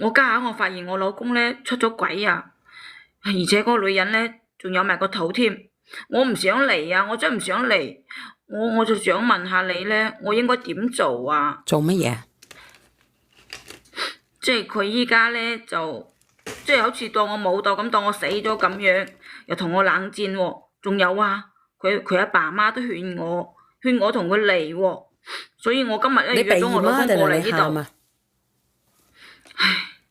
我家下我發現我老公咧出咗軌啊，而且嗰個女人咧仲有埋個肚添。我唔想嚟啊，我真係唔想嚟。我就想問下你咧，我應該點做啊？做乜嘢？即係佢依家咧就即係好似當我冇到咁，當我死咗咁樣，又同我冷戰喎。仲有啊，佢阿爸阿媽都勸我同佢離喎。所以我今日咧你避約咗我老公嫌啊定係過嚟呢度。你喊啊？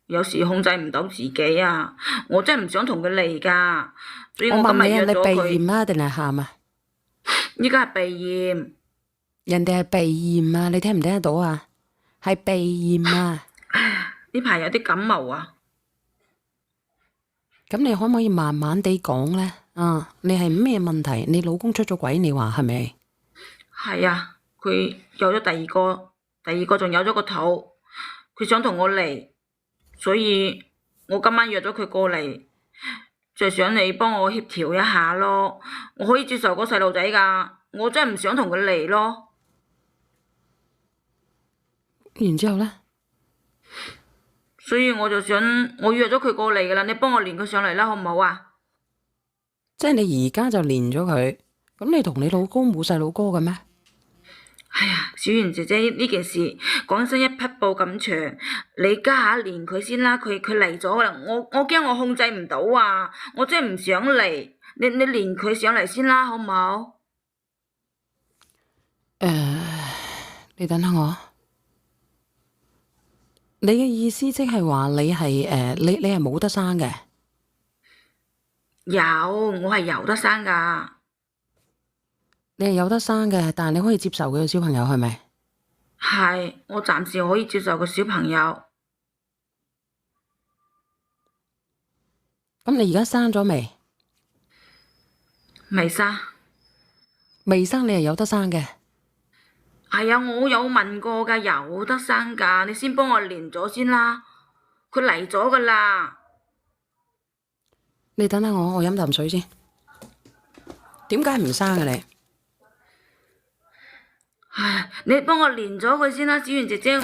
有時控制唔到自己啊，我真係唔想同佢離㗎，所以我我今問你啊，你日約咗避嫌佢。啊定係喊啊？依家係避嫌。人哋係避嫌啊，你聽唔聽得到啊？係避嫌啊！呢排有啲感冒啊。咁你可唔可以慢慢地講咧？啊，你係咩問題？你老公出咗軌，你話係咪？係啊，佢有咗第二個仲有咗個肚，佢想同我離，所以我今晚約咗佢過嚟，就係想你幫我協調一下咯。我可以接受個細路仔㗎，我真係唔想同佢離咯。然之後咧，所以我就想，我約咗佢過嚟㗎啦，你幫我連佢上嚟啦，好唔好啊？即係你而家就連咗佢，咁你同你老公冇細佬哥嘅咩？哎呀，小圓姐姐呢件事講真一匹布咁長，你家下連佢先啦，佢嚟咗啦，我驚我控制唔到啊，我真係唔想嚟，你連佢上嚟先啦，好唔好？你等下我。你嘅意思即係話你係你係冇得生嘅？有，我係有得生㗎。你係有得生嘅，但係你可以接受佢嘅小朋友係咪？係，我暫時可以接受個小朋友。咁你而家生咗未？未生。未生，你係有得生嘅。係啊，我有問過㗎，有得生㗎，你先幫我連咗先啦。佢嚟咗㗎啦。你等下我飲啖水先。點解唔生嘅你？唉，你幫我連咗佢先啦，小圓姐姐，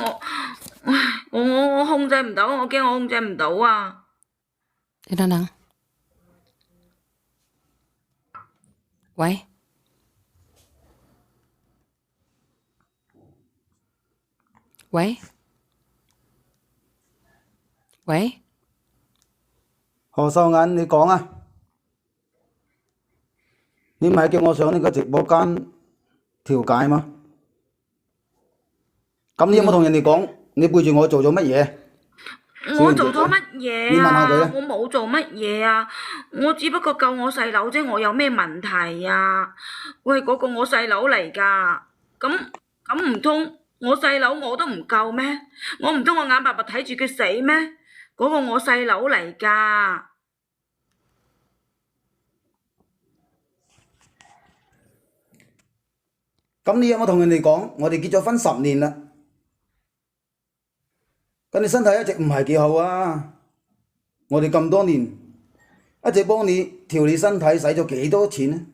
我控制唔到，我驚我控制唔到啊！你等等。喂喂喂，何秀銀，你講啊，你唔係叫我上呢個直播間調解嗎？咁你有冇同人哋講你背住我做咗乜嘢？我做咗乜嘢你問下佢啊？啊。我冇做乜嘢啊！我只不過救我細佬啫，我有咩問題啊？喂，嗰個我細佬嚟㗎，咁唔通我細佬我都唔救咩？我唔通我眼白白睇住佢死咩？嗰個我細佬嚟㗎。咁你有冇同人哋講我哋結咗婚10年啦？咁你身體一直唔係幾好啊！我哋咁多年一直幫你調理身體，使咗幾多錢呢？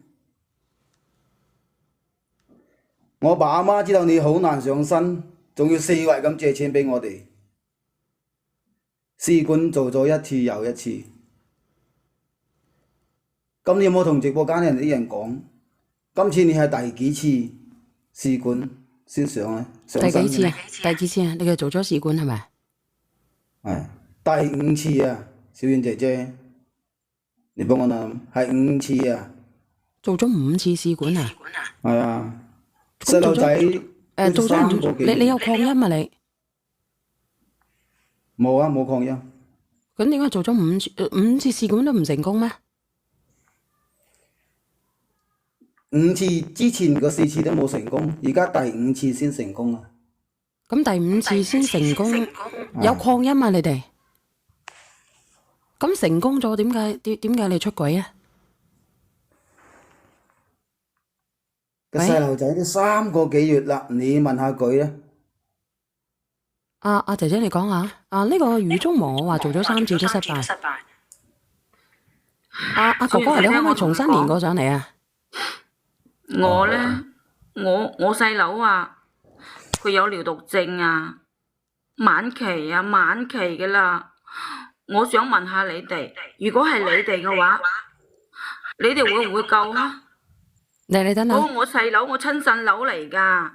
我爸阿媽知道你好難上身，仲要四圍咁借錢俾我哋，試管做咗一次又一次。咁你有冇同直播間人啲人講？今次你係第幾次試管先上啊？上身第幾次啊？第幾次啊？你係做咗試管係咪？係第5次啊，小婉姐姐，你幫我諗，係5次啊。做咗5次試管啊？係啊，細路仔做咗3個幾月。你有擴音啊你？冇啊，冇擴音。咁點解做咗五次試管都唔成功咩5次之前個4次都冇成功，而家第5次先成功啊！咁第5次先成功，有擴音啊你哋？咁成功咗點解你出軌啊？個細路仔都3個幾月啦，你問下佢啦。阿姐姐你講下，呢個雨中王我話做咗3次都失敗。阿哥哥你可唔可以重新連過上嚟啊？我呢，我細佬啊，佢有尿毒症啊，晚期啊，晚期嘅啦。我想問下你哋，如果係你哋嘅話，你哋會唔會救啊？你等等，嗰個我細佬，我親細佬嚟㗎。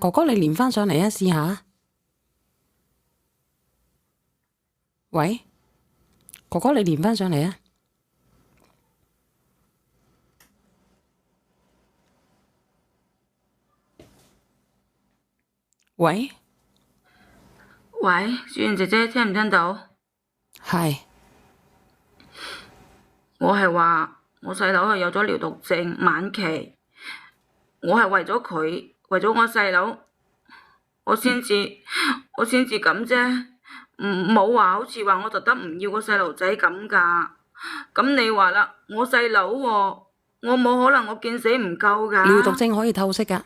哥哥你連返上嚟啊，試下。喂，哥哥你連返上嚟啊。喂，喂，雪妍姐姐聽唔聽到？係，我係話我細佬係有咗尿毒症晚期，我係為咗佢，為咗我細佬，我先至咁啫，冇話好似話我特登唔要個細路仔咁㗎。咁你話啦，我細佬喎，我冇可能我見死唔救㗎。尿毒症可以透析㗎。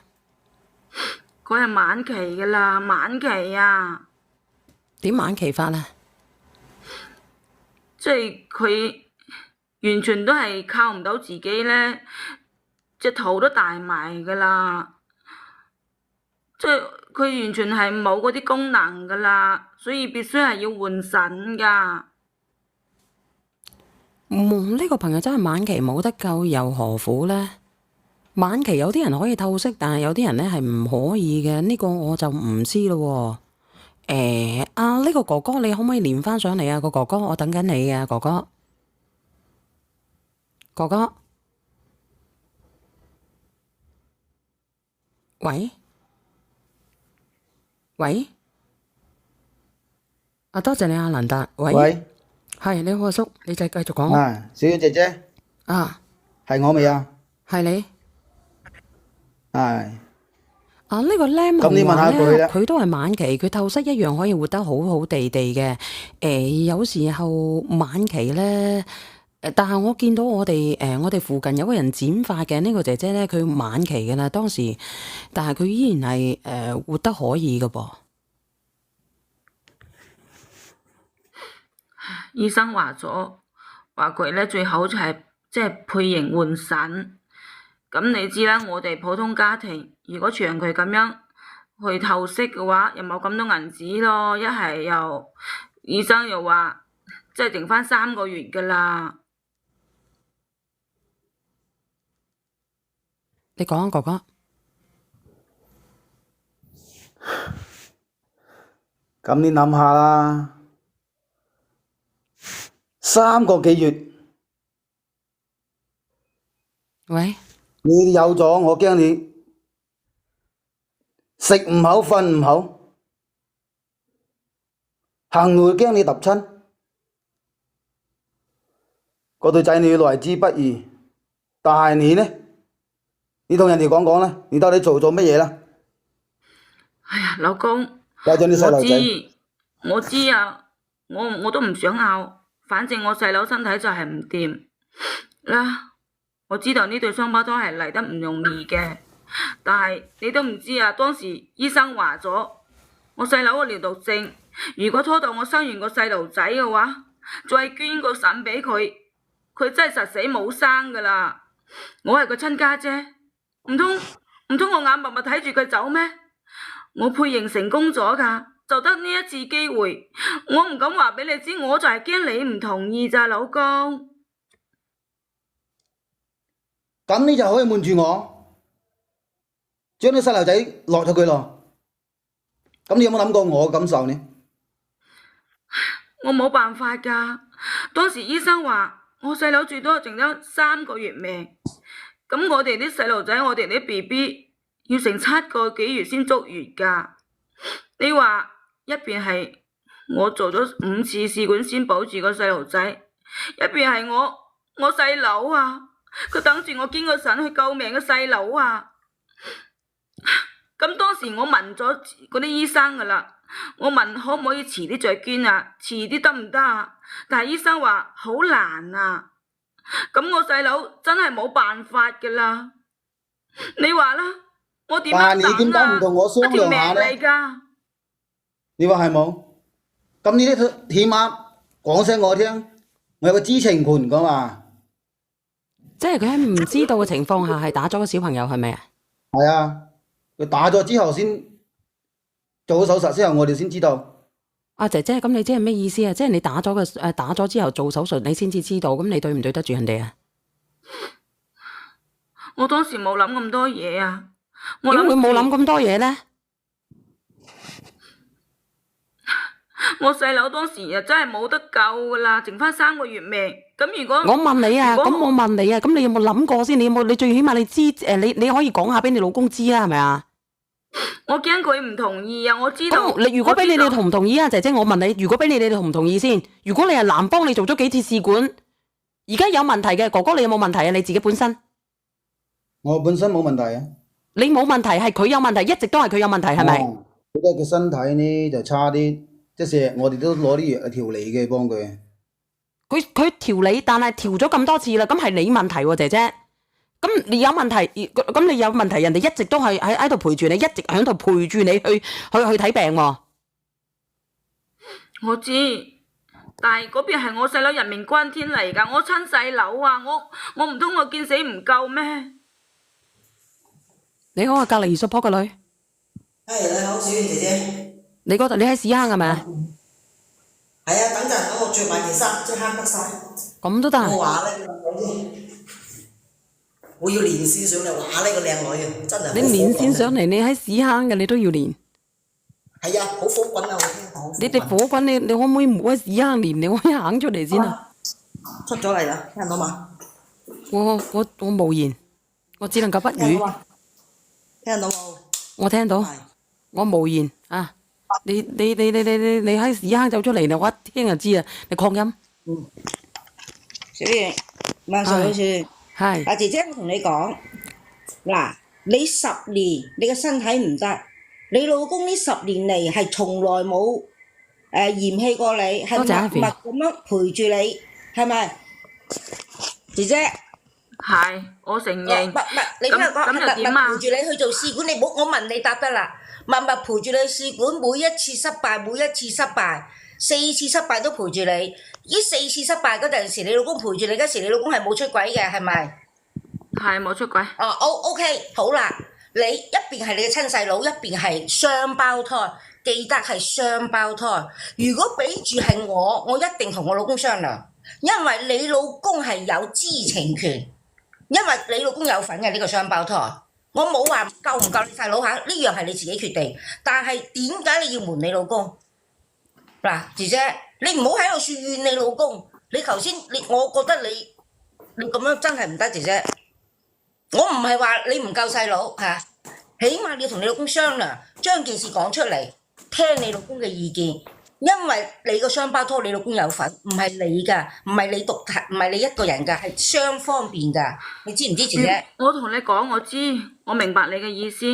佢係晚期㗎啦，晚期啊！點晚期法啊？即係佢完全都係靠唔到自己咧，隻肚都大埋㗎啦，即係佢完全係冇嗰啲功能㗎啦，所以必須係要換腎㗎。呢個朋友真係晚期冇得救，又何苦呢？晚期有啲人可以透析，但係有啲人咧係唔可以嘅，呢個我就唔知咯。呢個哥哥你可唔可以連返上嚟啊？個哥哥我等緊你啊，哥哥。哥哥，喂，多謝你阿蘭達。喂，係你好阿叔，你就繼續講。小婉姐姐，係我未啊？係你。係。呢個僆咁你問下佢啦。佢都係晚期，佢透析一樣可以活得好好地地嘅。有時候晚期咧，但係我見到我哋附近有個人剪髮嘅呢個姐姐咧，佢晚期嘅啦，當時，但係佢依然係活得可以嘅噃。醫生話咗，話佢咧最好就係即係配型換腎。咁你知啦，我哋普通家庭如果長期咁樣去透析嘅話，又冇咁多銀紙咯。一係又醫生又話，即係剩返3個月㗎啦。你講啊，哥哥。咁你諗下啦，3個幾月，喂。你有咗，我驚你食唔好，瞓唔好，行路驚你揼親，嗰對仔女來之不易，但係你呢？你同人哋講講啦，你到底做咗乜嘢啦？哎呀，老公，為咗你細路仔，我知啊，我都唔想拗，反正我細佬身體就係唔掂啦。我知道呢對雙胞胎係嚟得唔容易嘅，但係你都唔知啊。當時醫生話咗，我細佬個尿毒症，如果拖到我生完個細路仔嘅話，再捐個腎俾佢，佢真係實死冇生㗎啦。我係個親家姐，唔通我眼默默睇住佢走咩？我配型成功咗㗎，就得呢一次機會，我唔敢話俾你知，我就係驚你唔同意咋，老公。咁你就可以瞞住我，將啲細路仔落咗佢咯。咁你有冇諗過我嘅感受呢？我冇辦法㗎，當時醫生話我細佬最多剩咗3個月命，咁我哋啲細路仔，我哋啲 BB 要成7個幾月先足月㗎。你話一邊係我做咗5次試管先保住個細路仔，一邊係我細佬啊，佢等住我捐個腎去救命嘅細佬啊！咁當時我問咗嗰啲醫生㗎啦，我問可唔可以遲啲再捐啊？遲啲得唔得啊？但係醫生話好難啊！咁我細佬真係冇辦法㗎啦！你話啦，我點樣等啊？你點解唔同我商量下呢？一條命嚟㗎！你話係冇？咁你都起碼講聲我聽，我有個知情權㗎嘛。即係佢喺唔知道嘅情況下係打咗個小朋友係咪啊？係啊，佢打咗之後先做咗手術之後，我哋先知道。阿姐姐，咁你即係咩意思啊？即係你打咗之後做手術，你先至知道，咁你對唔對得住人哋啊？我當時冇諗咁多嘢啊，點會冇諗咁多嘢咧？我細佬當時啊真係冇得救噶啦，剩翻3個月命。咁如果我問你啊，咁我問你啊，咁你有冇諗過先？你最起碼你知你可以講下俾你老公知啊，係咪啊？我驚佢唔同意啊！我知道。咁你如果俾你哋同唔同意啊，姐姐？我問你，如果俾你哋同唔同意先？如果你係男幫你做咗幾次試管，而家有問題嘅哥哥，你有冇問題啊？你自己本身？我本身冇問題啊。你冇問題，係佢有問題，一直都係佢有問題，係咪？覺得佢身體呢就差啲，即係我哋都攞啲藥去調理嘅，幫佢。佢調理，但係調咗咁多次啦，咁係你問題喎，姐姐。咁你有問題，咁你有問題，人哋一直都係喺度陪住你，一直喺度陪住你去睇病喎。我知，但係嗰邊係我細佬人命關天嚟㗎，我親細佬啊，我唔通我見死唔救咩？你好啊，隔離support個女。係你好，小燕姐姐。你嗰度你喺屎坑係咪啊？係啊，等陣等我着埋件衫，即刻得晒。咁都得。我話咧，我要連線上嚟話呢個靚女啊，真係。你連線上嚟，你喺屎坑嘅，你都要連。係啊，好火滾啊！我聽到。你哋火滾，你可唔可以唔好喺屎坑連？你可以行出嚟先啊！出咗嚟啦，聽到嘛？我無言，我只能夠不語。聽到冇？我聽到，我無言啊！你喺屎坑走出嚟，我一聽就知啊！你擴音。小燕，萬歲小燕。係。阿姐姐，我同你講，嗱，你10年你個身體唔得，你老公呢10年嚟係從來冇嫌棄過你，係默默咁樣陪住你，係咪？姐姐。係，我承認。你今日講係默默陪住你去做試管，你唔好我問你答得啦。默默陪住你試管，每一次失敗，4次失敗都陪住你。呢4次失敗嗰陣時，你老公陪住你嗰時，你老公係冇出軌嘅，係咪？係冇出軌。哦，OK，好啦，你一邊係你嘅親細佬，一邊係雙胞胎，記得係雙胞胎。如果俾住係我一定同我老公商量，因為你老公係有知情權，因為你老公有份嘅呢個雙胞胎。我冇話救唔救你細佬嚇，呢樣係你自己決定。但係點解你要瞞你老公？嗱，姐姐，你唔好喺度説怨你老公。你頭先我覺得你咁樣真係唔得，姐姐。我唔係話你唔救細佬嚇，起碼你要同你老公商量，將件事講出嚟，聽你老公嘅意見。因為你個雙胞胎，你老公有份，唔係你㗎，唔係你獨，唔係你一個人㗎，係雙方面㗎。你知唔知，姐姐？我同你講，我知，我明白你嘅意思。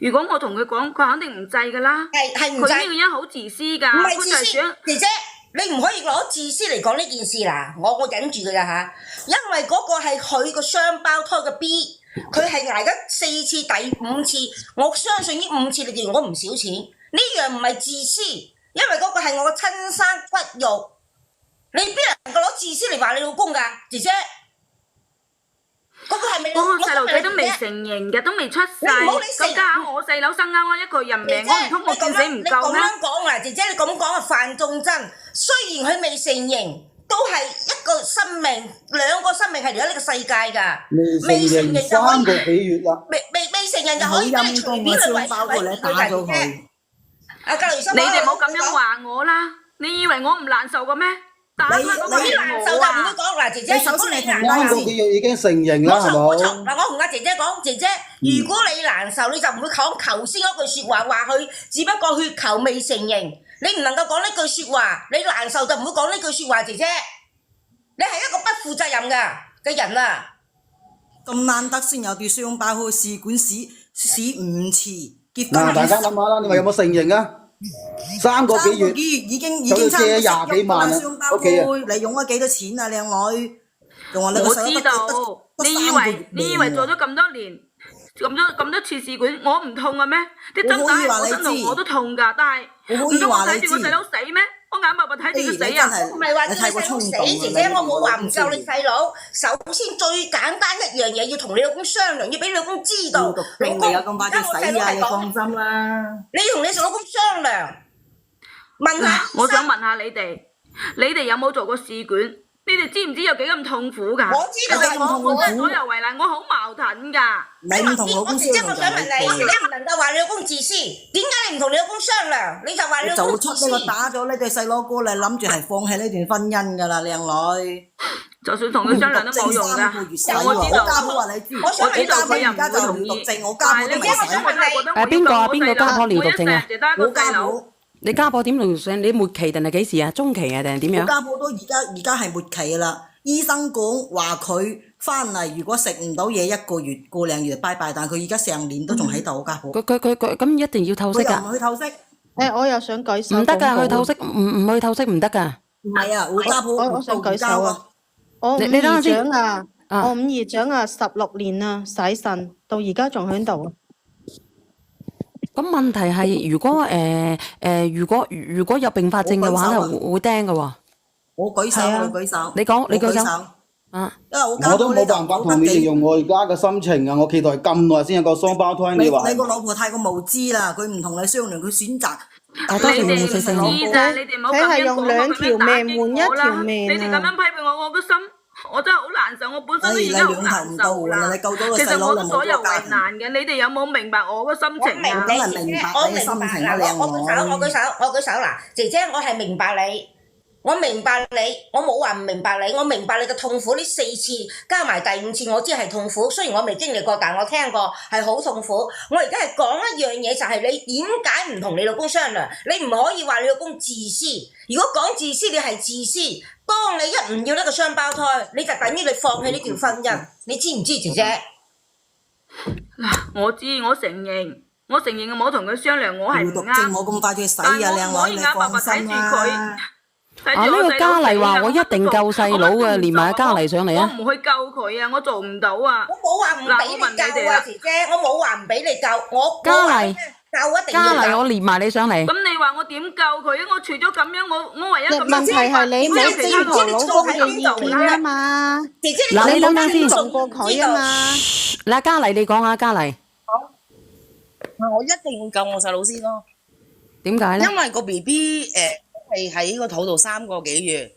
如果我同佢講，佢肯定唔制㗎啦。係唔制。佢呢個人好自私㗎。唔係自私，姐姐，你唔可以攞自私嚟講呢件事啦。我忍住㗎咋嚇，因為嗰個係佢個雙胞胎嘅 B， 佢係捱咗4次，第5次，我相信呢5次你哋用咗唔少錢。呢樣唔係自私。因為嗰個係我嘅親生骨肉，你邊能夠攞自私嚟話你老公㗎，姐姐？嗰個係咪？我個細路仔都未成形嘅，都未出世，咁加上我細佬生啱啱一個人命，我唔通我見死唔救咩？你咁樣講啊，姐姐，你咁講啊，犯眾憎。雖然佢未成形，都係一個生命，2個生命係嚟咗呢個世界㗎。未成形3個幾月啦。未成形就可以俾你隨便去為佢打咗佢。你哋冇咁樣話我啦，你以為我唔難受嘅咩？打佢嗰個係難受就唔會講嗱，姐姐。首先你難受3個幾月已經成形啦，係冇？嗱，我同阿姐姐講，姐姐，如果你難受，你就唔會講頭先嗰句説話，話佢只不過血球未成形，你唔能夠講呢句説話。你難受就唔會講呢句説話，姐姐。你係一個不負責任嘅人啊！咁難得先有對雙胞胎試管試5次。嗱，大家諗下啦，你話有冇成形啊？3個幾月已經差唔多10幾萬啦，屋企啊！你用咗幾多錢啊，靚女？我知道，你以為做咗咁多年，咁多次試管，我唔痛嘅咩？啲針打喺我身度我都痛㗎，但係唔通我睇住個細佬死咩？我眼白白睇哋嘅死你真啊！係唔係話叫你你太過細佬死，衝動啦姐姐我冇話唔救你你細佬。首先最簡單一樣嘢要同你老公商量，要俾你老公知道。要讀經未有咁快就死啊！你放心啦。你同你老公商量，問下醫生。我想問下你哋有冇做過試管？你哋知唔知有幾咁痛苦㗎？我知道其實我痛苦左右為難，我好矛盾㗎。你唔同老公姐姐，商量我想問你，就係你唔能夠話你老公自私，點解你唔同你老公商量？你就話你你老公自私做出呢。個打咗呢對細佬哥，你諗住係放棄呢段婚姻㗎啦，靚女。就算同佢商量都冇用㗎。我知道，我家婆話你知，我想知道佢又唔而家就會同意。尿毒症，我家婆都但係未使。邊個啊邊個家婆尿毒症啊？我家婆，你家婆點尿症？你末期定係幾時啊？中期啊定係點樣？我家婆都而家係末期㗎啦。醫生講話佢翻嚟，如果食唔到嘢一個月個零月就拜拜，但係佢而家成年都仲喺度，我家婆。佢咁一定要透析佢又㗎？唔去透析。我又想舉手。唔得㗎，廣告去透析唔去透析唔得㗎。唔係啊，我家婆我想舉手啊！我五你等下姨先丈啊，啊我五姨丈啊，16年啦，洗腎到而家仲喺度。咁問題係，如果有併發症嘅話咧，我舉手啊會釘㗎喎。我舉手，係啊我舉手。你講你舉手我啊！因為我家我都婆呢冇辦法同你形容我而家嘅心情啊！我期待咁耐先有個雙胞胎，你你話你個老婆太過無知啦，佢唔同你商量，佢選擇。啊多謝你哋嘅細聲唔知咋，你哋唔好咁樣佢係用講兩我咁樣打條命換一擊我啦！條命啊你哋咁樣批評我，我個心我真係好難受，我本身都已經好難受啦。你兩頭唔到啊你救咗個其實我都細佬就冇左右為咗家庭難嘅，你哋有冇明白我個心我明情啊？你梗係明白我你嘅心情明啊靚白我舉手，女我舉手，我舉手嗱，姐姐我係明白你，我明白你，我冇話唔明白你，我明白你嘅痛苦。呢4次加埋第5次，我知係痛苦。雖然我未經歷過，但我聽過係好痛苦。我而家係講一樣嘢，就係你點解唔同你老公商量？你唔可以話你老公自私。如果講自私，你係自私。當你一唔要呢個雙胞胎，你就等於你放棄呢段婚姻。你知唔知，姐姐？我知，我承認我冇同佢商量，我係唔尿毒症啱。冇咁快就死啊，但我唔可靚女，你以眼白白放心睇住佢啦。睇啊呢個住我細佬嘉麗話死啊我一定救細佬嘅，連埋阿嘉麗上嚟啊！我唔去救佢啊！我做唔到啊！我冇話唔俾你救啊，姐姐，我冇話唔俾你救，我嘉麗救一定嘉麗，要救。我連埋你上嚟。咁你話我點救佢啊？我除咗咁樣，我唯一咁樣問題係你冇其他徵求老公嘅意見啊嘛，姐姐，嗱你等陣先尊做過佢啊嘛。嗱，嘉麗你講啊，嘉麗我一定要救我細佬先咯，點解咧？因為個 B B 係喺個肚度3個幾月，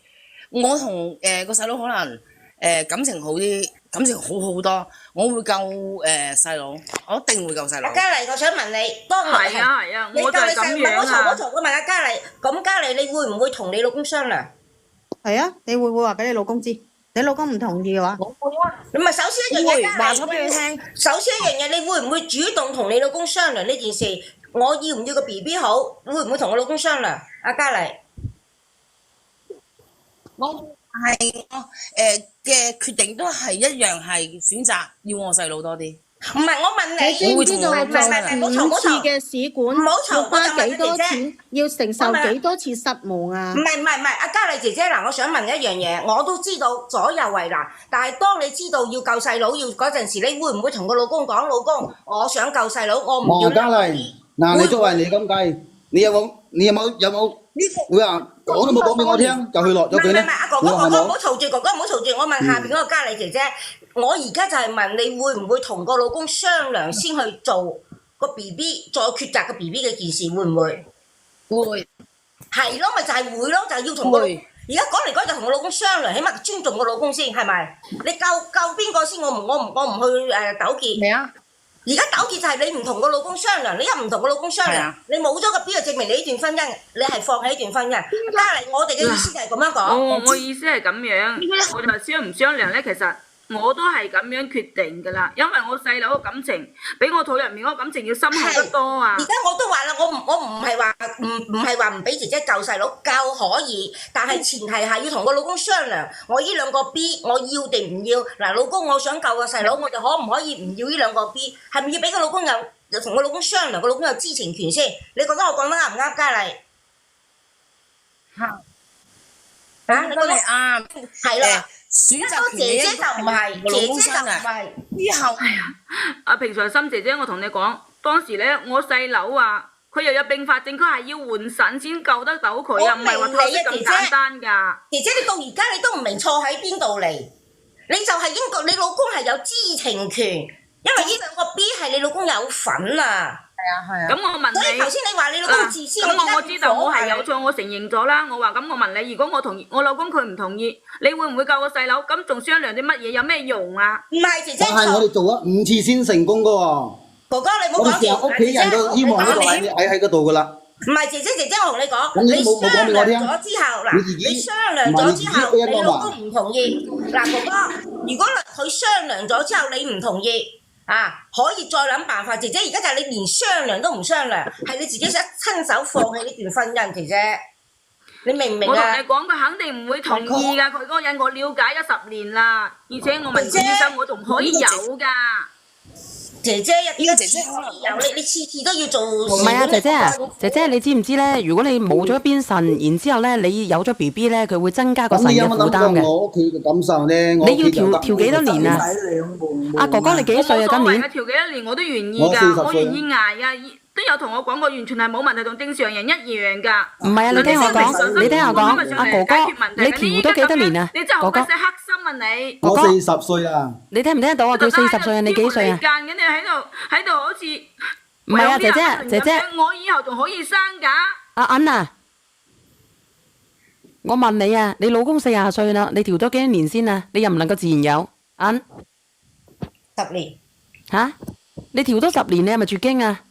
我同個細佬可能感情好啲，感情好好多，我會救細佬，我一定會救細佬阿。嘉麗，我想問你，當日係啊係啊，你我就係咁樣啊！我嘈，我問阿嘉麗，咁嘉麗你會唔會同你老公商量？係啊，你會唔會話俾你老公知？你老公唔同意嘅話，唔係，首先一樣嘢，嘉麗會話咗俾佢聽。首先一樣嘢，你會唔會主動同你老公商量呢件事？我要唔要個 B B 好？會唔會同我老公商量？阿嘉麗，我係我嘅決定都係一樣，係選擇要我細佬多啲。唔係我問你知你，唔知道唔係唔做5次好嘈嘅試管唔好嘈要花我就問幾多你啫錢，要承受幾多次失望啊唔？係，阿嘉麗姐姐嗱，我想問一樣嘢，我都知道左右為難，但係當你知道要救細佬要嗰陣時，你會唔會同個老公講，老公，我想救細佬，我唔要望嘉麗，嗱，你作為你咁計，你有冇會話講都冇講俾我聽，就去落咗佢咧？阿哥哥，你話係哥哥唔好冇？嘈住，哥哥唔好嘈住，我問下邊嗰個嘉麗姐姐，我而家就係問你會唔會同個老公商量先去做個 B B，再抉擇個 B B 嘅件事，會唔會？會係咯，咪就係會咯，就係要同個。會而家講嚟講就同我老公商量，起碼尊重個老公先，係咪？你救邊個先？我唔去糾結。咩啊？而家糾結就係你唔同個老公商量，你一唔同個老公商量係啊，你冇咗個 B 就證明你呢段婚姻你係放棄呢段婚姻。嘉麗，我哋嘅意思就係咁樣講。我意思係咁樣，我就話商唔商量咧，其實我都係咁樣決定㗎啦，因為我細佬嘅感情比我肚入面嗰個感情要深厚得多啊而！家我都話啦，我唔係話唔俾姐姐救細佬，救可以，但係前提係要同個老公商量，我呢兩個 B 我要定唔要？嗱，老公我想救個細佬，我哋可唔可以唔要呢兩個 B？係咪要俾個老公有同個老公商量，個老公有知情權先？你覺得我講得啱唔啱，嘉麗？你覺得都係啱。係啦。選擇權姐姐就唔係，我老姐姐就唔公生啊。係。之後阿平常心姐姐，我同你講，當時咧我細佬啊，佢又有併發症，佢係要換腎先救得到佢啊，唔係話透析咁簡單㗎。姐姐，你到而家你都唔明錯喺邊度嚟？你就係應該，你老公係有知情權，因為呢兩個 B 係你老公有份啊。咁我問你，所以頭先你話你老公自私，咁我知道我係有錯，我承認咗啦。我話咁，我問你，如果我同意，我老公佢唔同意，你會唔會救個細佬？咁仲商量啲乜嘢？有咩用啊？唔係姐姐但係我哋做咗5次先成功噶喎。哥哥你唔好講我哋成日屋企人都希望呢個喺嗰度噶啦。唔係姐姐，我同你講，咁你冇講俾我聽商量咗之後，你自己你商量咗之後，唔係你自己你老公唔同意，嗱哥哥，如果佢商量咗之後你唔同意，可以再諗辦法。姐姐而家就係你連商量都唔商量，係你自己想親手放棄呢段婚姻，姐姐，你明唔明啊？我同你講，佢肯定唔會同意㗎。佢嗰個人我了解咗10年啦，而且我問過醫生，我仲可以有㗎。姐姐依家姐姐可能有你次次都要做。唔係啊，姐姐，你知唔知咧？如果你冇咗一邊腎，然之後咧，你有咗 BB 咧，佢會增加個腎嘅負擔嘅。我屋企嘅感受咧，你要調幾多年啊？阿哥哥你幾歲啊？今年？調幾多年我都願意㗎，我願意捱啊！都有同我講過，完全係冇問題，同正常人一樣㗎。唔係啊，你聽我講，阿哥哥，你調咗幾多年啊？你真係好鬼死黑心啊你！我40歲啦。你聽唔聽得到啊？佢40歲啊，你幾歲啊？間嘅你喺度好似唔係啊，姐姐，我以後仲可以生㗎。阿銀啊，我問你啊，你老公40歲啦，你調咗幾多年先啊？你又唔能夠自然有銀10年嚇？你調咗10年，你係咪絕經啊？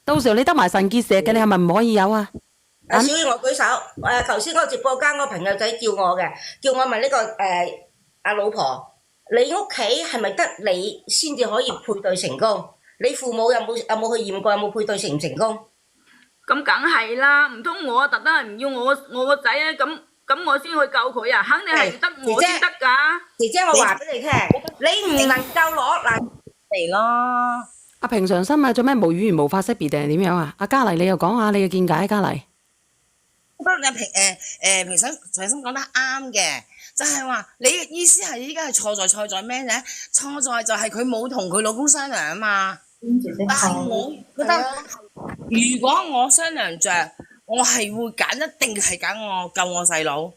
到時候你得埋腎結石嘅，你係咪唔可以有啊？小雨我舉手。頭先嗰個直播間嗰個朋友仔叫我嘅，叫我問呢個阿老婆，你屋企係咪得你先至可以配對成功？你父母有冇去驗過有冇配對成唔成功？咁梗係啦，唔通我特登係唔要我個仔啊？咁我先去救佢啊？肯定係得我先得㗎。姐姐，我話俾你聽，你唔能夠攞嗱嚟咯。阿平常心啊，做咩無語言無法識別定係點樣啊？阿嘉麗，你又講下你嘅見解，嘉麗。不過你平常心講得啱嘅，就係話你嘅意思係依家係錯在咩咧？錯在就係佢冇同佢老公商量啊嘛。但係我覺得，如果我商量着，我係會揀，一定係揀我救我細佬。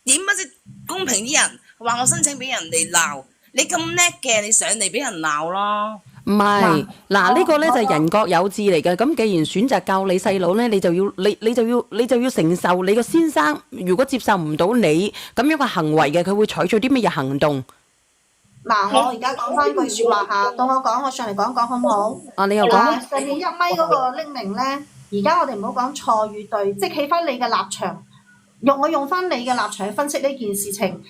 點不知公平啲人話我申請俾人哋鬧，你咁叻嘅，你上嚟俾人鬧咯。唔係，嗱呢個咧就係人各有志嚟嘅。咁既然選擇救你細佬咧，你就要承受你個先生如果接受唔到你咁樣嘅行為嘅，佢會採取啲乜嘢行動？嗱，我而家講翻句説話嚇，到我講，我上嚟講講好唔好？啊，你又講。上面1米嗰個匿名咧，而家我哋唔好講錯與對，即係企翻你嘅立場，我用翻你嘅立場去分析呢件事情。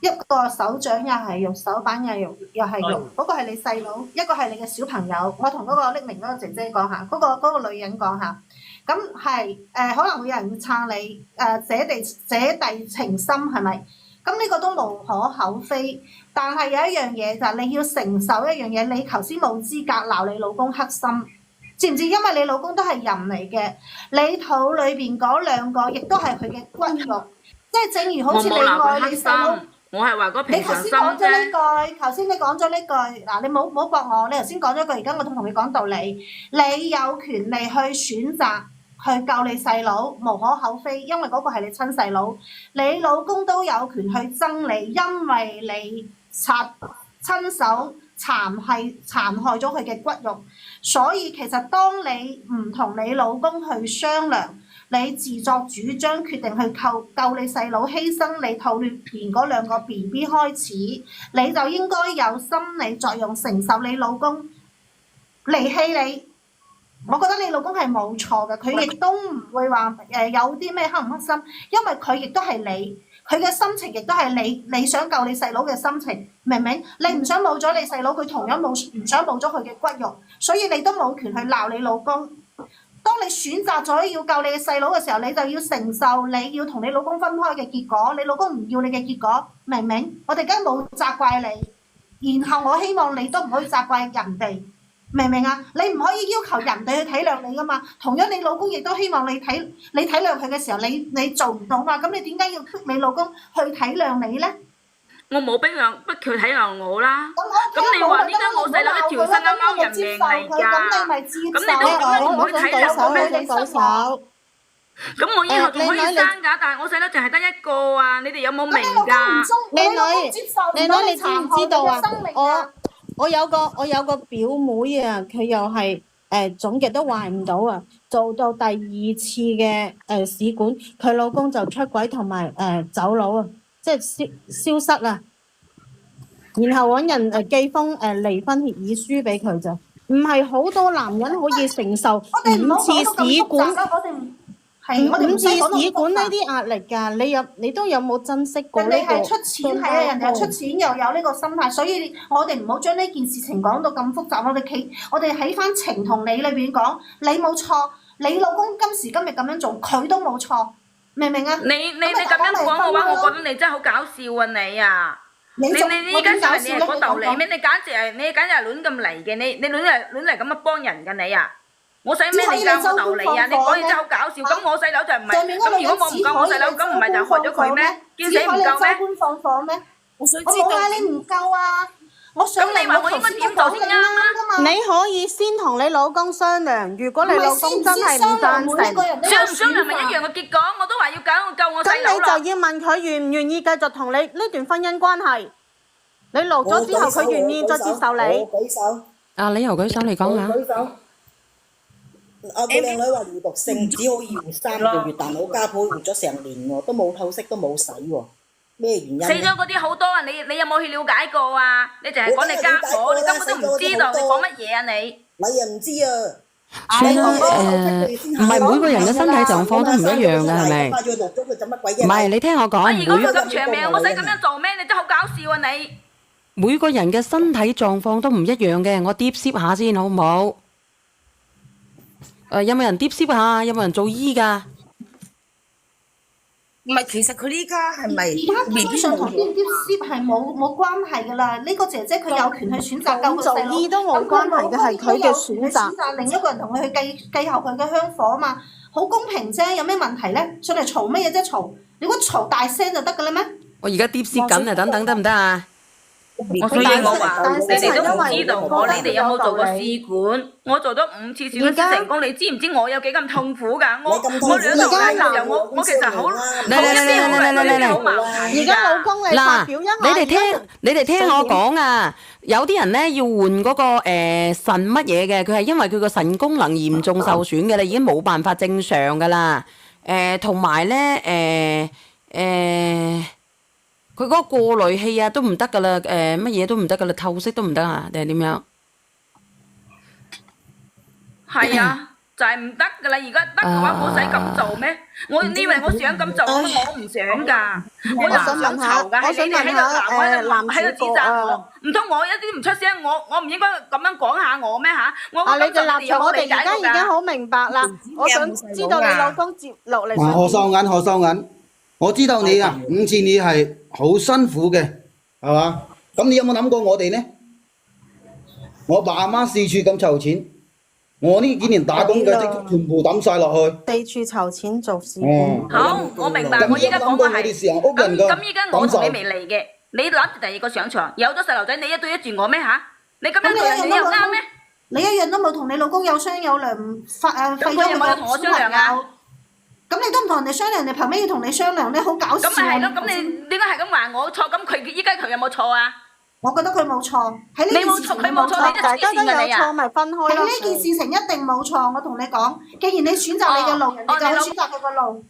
一個手掌又係肉，手板又係肉，嗰個係你細佬，一個係你嘅小朋友。我同嗰個匿名嗰個姐姐講下，嗰個女人講下，咁係可能會有人會撐你姐弟情深係咪？咁呢個都無可厚非，但係有一樣嘢就係你要承受一樣嘢，你頭先冇資格鬧你老公黑心，知唔知？因為你老公都係人嚟嘅，你肚裏邊嗰2個亦都係佢嘅骨肉，即係正如好似你愛你細佬。我係話嗰平常心啫。你頭先講咗呢句，頭先你講咗呢句，嗱你冇駁我，你頭先講咗句，而家我同你講道理，你有權利去選擇去救你細佬，無可厚非，因為嗰個係你親細佬，你老公都有權去憎你，因為你親手殘害咗佢嘅骨肉，所以其實當你唔同你老公去商量，你自作主張決定去救你細佬，犧牲你肚裏邊嗰2個 BB 開始，你就應該有心理作用，承受你老公離棄你。我覺得你老公係冇錯嘅，佢亦都唔會話有啲咩黑唔黑心，因為佢亦都係你，佢嘅心情亦都係你想救你細佬嘅心情，明唔明？你唔想冇咗你細佬，佢同樣唔想冇咗佢嘅骨肉，所以你都冇權去鬧你老公。當你選擇咗要救你嘅細佬嘅時候，你就要承受你要同你老公分開嘅結果，你老公唔要你嘅結果，明唔明？我哋梗係冇責怪你，然後我希望你都唔可以責怪人哋，明唔明啊？你唔可以要求人哋去體諒你噶嘛，同樣你老公亦都希望你體諒佢嘅時候，你做唔到嘛，咁你點解要逼你老公去體諒你呢？我冇逼佢體諒我啦。咁咁你話點解我細佬一條身啱啱人命嚟㗎？咁你咪接受咁你都咁樣唔會體諒我咩？你舉手。咁我以後仲可以生㗎，但係我細佬淨係得一個啊！你哋有冇明咁你老公唔㗎？中，靚你老公女接受唔靚到女，你知唔知道啊？生命我啊！我有個表妹啊，佢又係總極都懷唔到啊，做到第二次嘅試管，佢老公就出軌同埋走佬啊，即係消失啦。然後揾人寄封離婚協議書俾佢咋，唔係好多男人可以承受我哋唔五次好講到咁試管。複雜啦，我哋唔係我哋唔五次使講到咁試管呢複雜。啲壓力㗎，你都有冇珍惜過人呢個？哋係出錢係啊，人哋係出錢又有呢個心態，所以我哋唔好將呢件事情講到咁複雜。我哋喺翻情同理裏邊講，你冇錯，你老公今時今日咁樣做，佢都冇錯，明唔明啊？你咁樣講嘅話，我覺得你真係好搞笑啊！你啊！你依家上嚟你係講道理咩？你簡直係亂咁嚟嘅，你亂嚟咁樣幫人㗎你啊！我使咩你教我道理啊？你講嘢真係好搞笑。咁我細佬就唔係咁，如果我唔救我細佬，咁唔係就害咗佢咩？叫死唔救咩？周官放火咩？我想我知道冇嗌你唔救啊！我想咁你話我應該點做先啱啊？你可以先同你老公商量，如果你老公真係唔贊成，商唔商量咪一樣嘅結果，我都話要救我細佬咁咯。你就要問佢願唔願意繼續同你呢段婚姻關係。你錄咗之後，佢願意再接受你。我舉手，啊，你又舉手嚟講下。舉手。個靚女話移讀性只可以活3個月，但我家婆活咗成年喎，都冇透析都冇洗喎，咩原因死咧？咗嗰啲好多啊！你有冇去了解過啊？你淨係講你家婆，你根本都唔知道你講乜嘢啊你！你又唔知啊？算啦，唔係每個人嘅身體狀況都唔一樣㗎，係咪？快咗落咗佢做乜鬼啫？唔係，你聽我講，如果佢咁長命，我使咁樣做咩？你真係好搞笑啊你！每個人嘅身體狀況都唔一樣嘅，我 deep ship 下先好唔好？有冇人 deep ship 下？有冇人做醫㗎？唔係，其實佢呢家係咪而家基本上同啲 ship 係冇關係㗎啦。呢個姐姐佢有權去選擇救個細佬，做醫都冇關係嘅係佢嘅選擇選擇另一個人同佢去繼後佢嘅香火啊嘛，好公平啫。有咩問題咧？上嚟嘈乜嘢啫？嘈！如果嘈大聲就得㗎啦咩？我而家 deep ship 緊啊，等等得唔得啊？所以我話你哋都唔知道我，你哋有冇做過試管？我做咗5次試管先成功，你知唔知我有幾咁痛苦㗎？我兩頭大嘅時候，我其實好一邊好矛盾㗎。而家老公你發嗱，表一下，你哋聽我講啊！有啲人咧要換嗰個腎乜嘢嘅，佢係因為佢個腎功能嚴重受損嘅啦，已經冇辦法正常㗎啦。同埋咧佢嗰個過濾器啊都唔得㗎啦，乜嘢都唔得㗎啦，透析都唔得啊，定係點樣？係啊，就係唔得㗎啦！而家得嘅話，我使咁做咩？你以為我想咁做，我唔想㗎，我又唔想嘈㗎，係你哋喺度鬧我，喺度指責我，唔通我一啲唔出聲，我唔應該咁樣講下我咩嚇？我你嘅咁立場我哋而家已經好明白啦。我想知道你老公接落嚟想何秀銀，我知道你啊，5次你係好辛苦嘅，係嘛？咁你有冇諗過我哋呢？我爸阿媽4處咁籌錢，我呢幾年打工嘅積蓄全部抌晒落去。四處籌錢做試管。好，我明白。我依家講嘅係咁依家我同你未嚟嘅，你諗住第二個上場，有咗細路仔，你一對一住我咩嚇？你咁樣對人哋又啱咩？你一樣都冇同你老公有商有量，廢咗佢有冇同我商量啊？咁你都唔同人哋商量，你憑咩要同你商量咧？好搞笑！咁咪係咯，咁你點解係咁話我錯？咁佢依家佢有冇錯啊？我覺得佢冇錯，喺呢件事情佢冇錯，你大家都有錯，咪分開咯。喺呢件事情一定冇錯，我同你講。既然你選擇你嘅路，人哋就去選擇佢個路。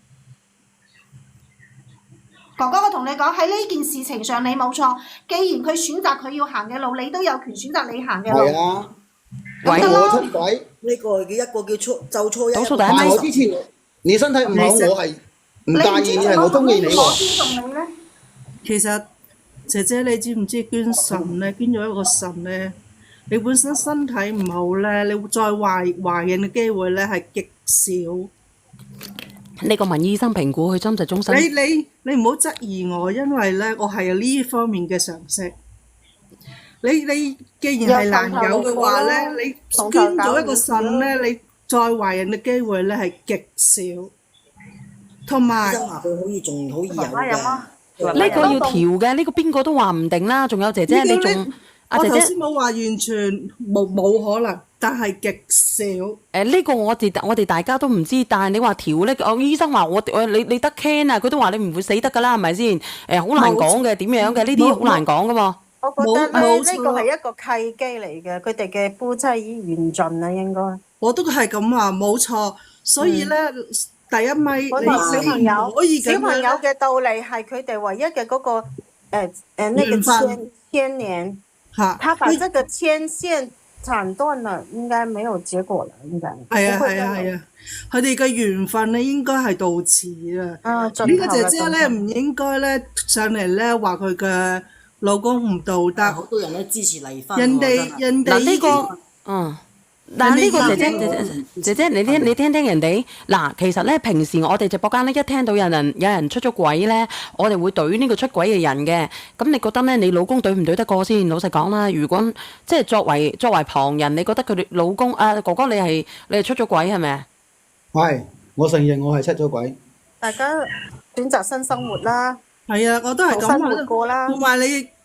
哥哥，我同你講喺呢件事情上你冇錯。既然佢選擇佢要行嘅路，你都有權選擇你行嘅路。係啊，為我出軌，呢個叫一個叫就錯一個。但係我之前你身體唔好，我係唔介意，係我中意你喎。我尊重你咧。其實姐姐你知唔知捐腎咧，捐咗一個腎咧，你本身身體唔好咧，你再懷孕嘅機會咧係極少。呢個問醫生評估去針灸中心。你唔好質疑我，因為咧我係有呢方面嘅常識。你既然係難有嘅話咧，你捐咗一個腎咧，你再懷孕嘅機會咧係極少。同埋醫生話佢仲可以有㗎。呢個要調嘅，呢個邊個都話唔定啦。仲有姐姐，你仲阿姐姐我頭先冇話完全冇可能，但係極少。呢個我哋大家都唔知，但係你話調咧，醫生話你得 can 啊，佢都話你唔會死得㗎啦，係咪先？好難講嘅，點樣嘅呢啲好難講㗎喎。我覺得咧，冇錯呢個係一個契機嚟嘅，佢哋嘅夫妻已經緣盡啦，應該。我都係咁話，冇錯。所以咧，第一咪我哋小朋友可以咁小朋友樣嘅道理係佢哋唯一嘅嗰個那個緣分牽連，嚇。他把這個牽線斬斷了，應該沒有結果了，應該。係啊不會係啊係啊，佢哋嘅緣分咧應該係到此啦。啊，呢盡頭啦個姐姐咧盡頭唔應該咧上嚟咧話佢嘅老公唔道好德。多人咧支持離婚喎。人真係哋人哋嗱呢已經個但係呢個姐人哋姐，你聽人哋嗱，其實咧平時我哋直播間咧一聽到有人出咗軌咧，我哋會懟呢個出軌嘅人嘅。咁你覺得咧，你老公懟唔懟得過先？老實講啦，如果即係作為旁人，你覺得佢哋老公哥哥你係出咗軌係咪啊？係，我承認我係出咗軌。大家選擇新生活啦，係啊，我都係重新活咁過啦。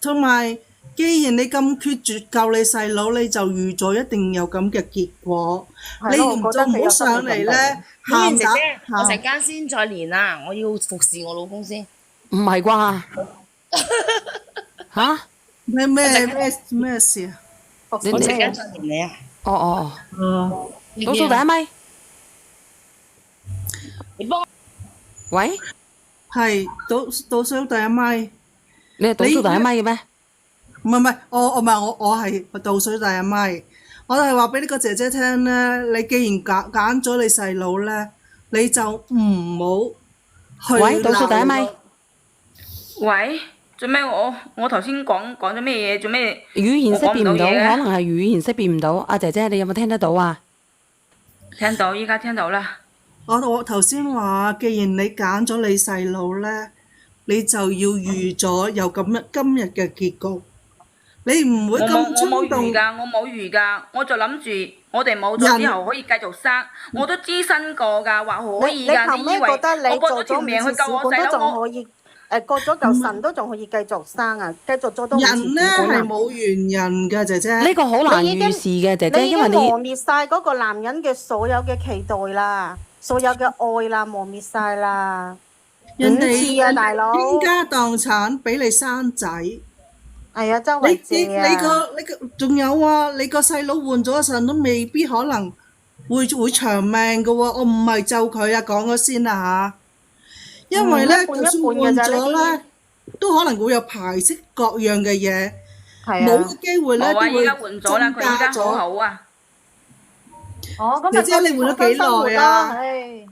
同埋，既然你咁決絕救你細佬，你就預咗一定有咁嘅結果。你係咯我覺得就唔好上嚟咧喊打姐姐，我陣間先再連啦，我要服侍我老公先。唔係啩？嚇？咩事啊？我陣間再連你啊。哦，嗯，倒數第一咪，你幫我喂，係倒數第一咪。你係倒數第一咪嘅咩？唔係，我係倒水第一咪。我係話俾呢個姐姐聽咧，你既然揀咗你細佬咧，你就唔好去喂，倒數第一咪鬧。喂，做咩我頭先講咗咩嘢？做咩語言識別唔到，我講唔到嘢嘅可能係語言識別唔到。阿姐姐，你有冇聽得到啊？聽到？依家聽到啦。我頭先話，既然你揀咗你細佬咧，你就要預咗有今日嘅結局。你唔會咁我冇衝動預。㗎，我冇預㗎，我就諗住我哋冇咗之後可以繼續生，我都諮詢過㗎，話可以㗎。後你以為尾覺得你我搏做咗咗條命去五次試救我管都細佬，我仲可以，過咗嚿腎都仲可以繼續生啊，繼續做多五次人咧試管啊。係冇原因㗎，姐姐。呢個好難你已經預示嘅，姐姐，你已經因為磨滅晒嗰個男人嘅所有嘅期待啦，所有嘅愛啦，磨滅晒啦。人哋五次啊，大佬。傾家蕩產俾你生仔。係啊，周你圍借啊。你個仲有啊！你個細佬換咗腎都未必可能會長命嘅喎。我唔係咒佢啊，講咗先啦嚇。因為咧，一半就算一半換嘅咋咗呢咧，都可能會有排斥各樣嘅嘢，係啊。冇嘅機會咧都冇啊！依會家換咗啦，增加佢依家好咗。好啊。哦，咁姐姐你換咗幾耐啊唉，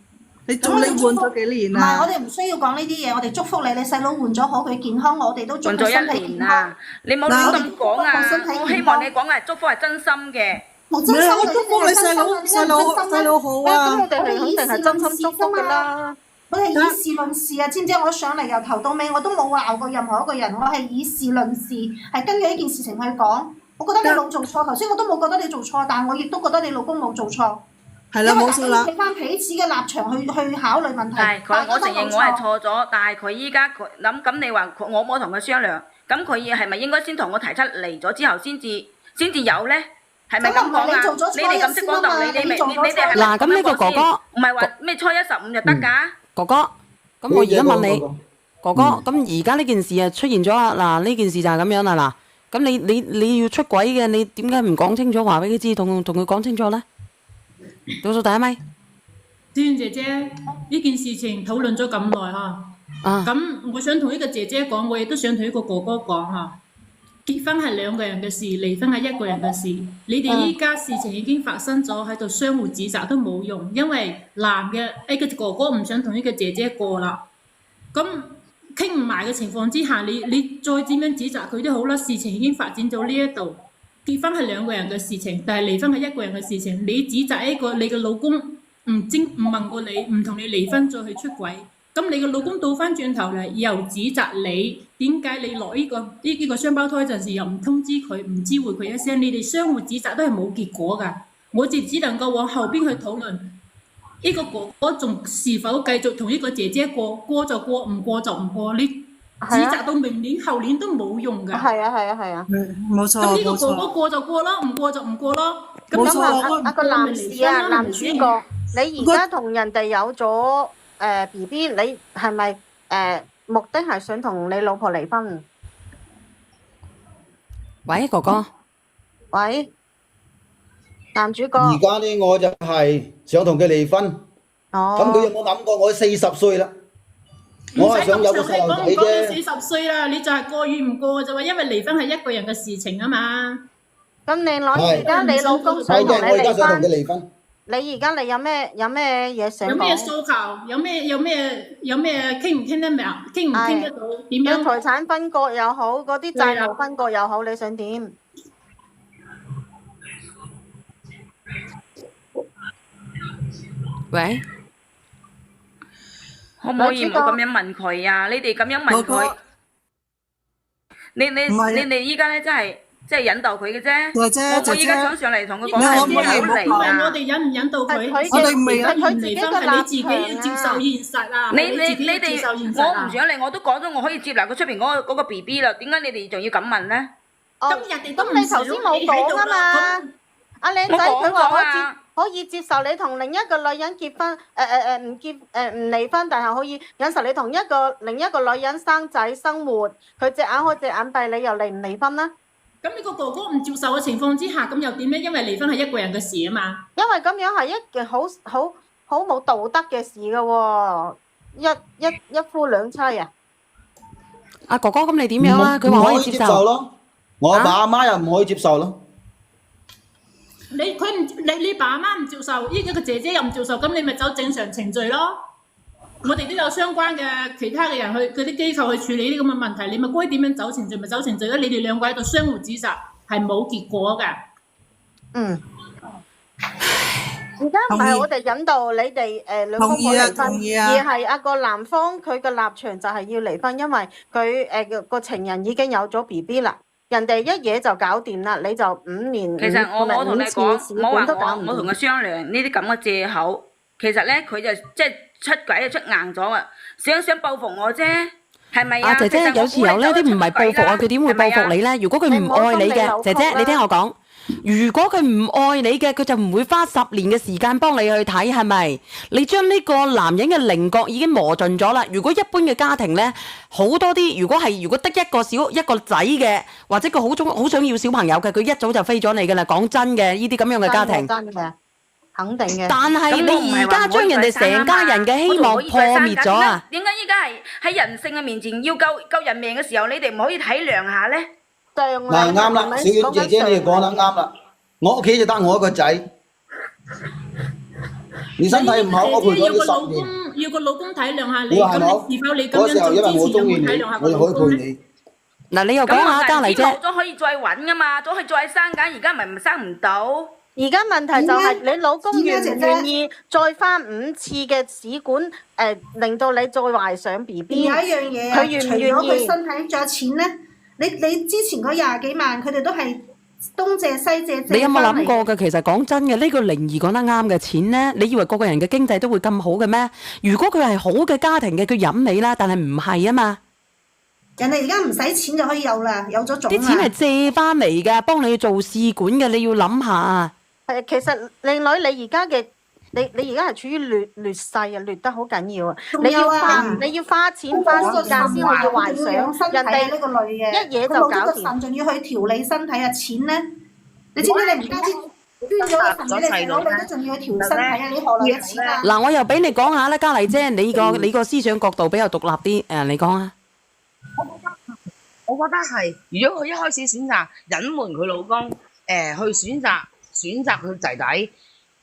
你換咗幾年唔係，我啊？哋唔需要講呢啲嘢，我哋祝福你，你細佬換咗好，佢健康，我哋都祝換咗佢身體1健康年啦。，你冇亂咁講啊！身體健康我希望你講嘅係祝福係真心嘅。我真心唔係我祝福你細佬好咁啊！我哋係肯定係真心祝福㗎啦。我係以事論事啊，知唔知？我上嚟由頭到尾我都冇鬧過任何一個人，我係以事論事，係根據呢件事情去講。我覺得你老做錯，頭先我都冇覺得你做錯，但我亦都覺得你老公冇做錯。係啦，因為冇錯啦大家要。俾翻彼此嘅立場去考慮問題。係佢，大家都我承認冇我係錯咗，但係佢依家佢諗咁，你話我冇同佢商量，咁佢係咪應該先同我提出嚟咗之後先至有咧？係咪咁講啊？咁唔係你做咗你哋咁識講道理，初一先啊嘛你哋係咪嗱咁呢個哥哥唔係話咩初一15就得㗎？哥哥，咁我而家問你，哥哥，嗯咁而家呢件事啊出現咗啦，嗱呢件事就係咁樣啦，嗱，咁你要出軌嘅，你點解唔講清楚，話俾佢知，同佢講清楚咧？倒數第一咪，志遠姐姐，呢件事情討論咗咁耐嚇，啊，咁我想同呢個姐姐講，我亦都想同呢個哥哥講嚇。結婚係兩個人嘅事，離婚係一個人嘅事。你哋依家事情已經發生咗，喺度相互指責都冇用，因為男嘅呢個哥哥唔想同呢個姐姐過啦。咁傾唔埋嘅情況之下，你再點樣指責佢都好啦。事情已經發展到呢一度，結婚係兩個人嘅事情，但係離婚係一個人嘅事情。你指責一個你嘅老公唔問過你，唔同你離婚再去出軌。咁你個老公倒翻轉頭嚟，又指責你，點解你落呢個雙胞胎陣時又唔通知佢，唔知會佢一聲？你哋相互指責都係冇結果㗎。我哋只能夠往後邊去討論，呢個哥哥仲是否繼續同呢個姐姐過，過就過，唔過就唔過。指責到明年後年都冇用㗎。係啊係啊係啊。冇錯咁呢個冇錯過過就過咯，唔過就唔過咯。咁冇錯阿個男士啊，男主角，你而家同人哋有咗BB，你係咪目的係想同你老婆離婚？喂，哥哥，喂，男主角。而家呢，我就係想同佢離婚。哦。咁佢有冇諗過我40歲啦？我係想有個細路仔唔使咁長，你講啫。你40歲啦，你就係過與唔過嘅啫喎，因為離婚係一個人嘅事情啊嘛。咁你攞而家你老公想係嘅，同你離我而家想同佢婚，離婚。你而家你有咩嘢想有咩講？訴求？有咩傾唔傾得明？傾唔傾得到？點你樣？財產分割又好，嗰啲債務分割又好，你想點？喂，可唔可以唔好咁樣問佢啊？你哋咁樣問佢，你哋依家咧真係引導佢嘅啫。姐姐我依家想上嚟同佢講你可係唔唔可以唔好好嚟因為我啊！哋引唔引到佢？我哋未而家佢自己個離婚係你自己要立場啊接受現實啊！你自己要哋，接受現實我唔啊！想嚟，我都講咗我可以接納佢出邊嗰個 BB 啦。點解你哋仲要咁問咧？哦，咁人哋都唔咁你頭先冇講啊嘛？阿靚仔我講佢話咗啊可以接受你同另一個女人結婚，唔離婚，但係可以忍受你同另一個女人生仔生活，佢隻眼開隻眼閉，你又離唔離婚啦？咁呢個哥哥唔接受嘅情況之下，咁又點咧？因為離婚係一個人嘅事啊嘛。因為咁樣係一件好冇道德嘅事噶喎，一夫兩妻啊！阿哥哥咁你點樣啊？佢話可以接唔可以接受受。咯。我阿爸阿媽又唔可以接受咯。你爸阿媽唔接受，依家個姐姐又唔接受，咁你咪走正常程序咯。我哋都有相關嘅其他嘅人去嗰啲機構去處理呢啲咁嘅問題，你咪該點樣走程序咪走程序咯。你哋兩個喺度相互指責係冇結果㗎。嗯。而家唔係我哋引導你哋兩公婆離婚，同意啊而係阿個男方佢嘅立場就係要離婚，因為佢個情人已經有咗 BB 啦，人哋一嘢就搞掂啦，你就5年其實我同你5次講，試唔好話管都搞唔我同佢掂。商量呢啲咁嘅藉口。其實咧，佢就即係出軌就出硬咗啊！想報復我啫，係咪啊？阿姐姐有時候呢啲唔係報復啊，佢點會報復你呢？如果佢唔愛你嘅，姐姐你聽我講，如果佢唔愛你嘅，佢就唔會花10年嘅時間幫你去睇，係咪？你將呢個男人嘅稜角已經磨盡咗啦。如果一般嘅家庭呢，好多啲，如果得一個仔嘅，或者佢好想要小朋友嘅，佢一早就飛咗你㗎啦。講真嘅，呢啲咁樣嘅家庭。真嘅，肯定嘅。但係你而家將人哋成家人嘅希望破滅咗啊！點解依家係喺人性嘅面前要救人命嘅時候，你哋唔可以體諒下咧？嗱啱啦，小婉姐姐你哋講得啱啦。我屋企就得我一個仔，你身體唔好，我陪咗你10年。要個老公體諒下你，你話係咪？咁你是否你咁嗰時候因為樣做之前有我中意你冇體諒下，個我就可以老公咧？陪你。嗱，你又講下嘉麗姐。冇咗可以再揾噶嘛，咗可以再生緊，而家咪生唔到。而家問題就係你老公願唔願意再翻5次嘅試管，令到你再懷上 BB？有一樣嘢啊，佢願唔願除咗佢意？身體仲有錢咧，你之前嗰20幾萬，佢哋都係東借西借借你有冇返嚟諗過嘅？其實講真嘅，呢個靈兒講得啱嘅錢呢，你以為個個人嘅經濟都會咁好嘅咩？如果佢係好嘅家庭嘅，佢飲你啦，但係唔係啊嘛。人哋而家唔使錢就可以有啦，有咗種啲錢係借翻嚟㗎，幫你去做試管嘅，你要諗下啊。其實靚女，你而家嘅你而家係處於劣勢啊，劣得好緊要啊！你要花錢花時間先可以懷上，人哋呢個女嘅，一嘢就搞佢攞咗個掂。腎仲要去調理身體啊！錢咧，你知唔知你唔單止捐咗個腎俾你攞，你都仲要去調身體啊！你何來嘅錢啊？嗱，我又俾你講下啦，嘉麗姐，你個思想角度比較獨立啲，你講啊。我覺得係，如果佢一開始選擇隱瞞佢老公，去選擇佢仔仔，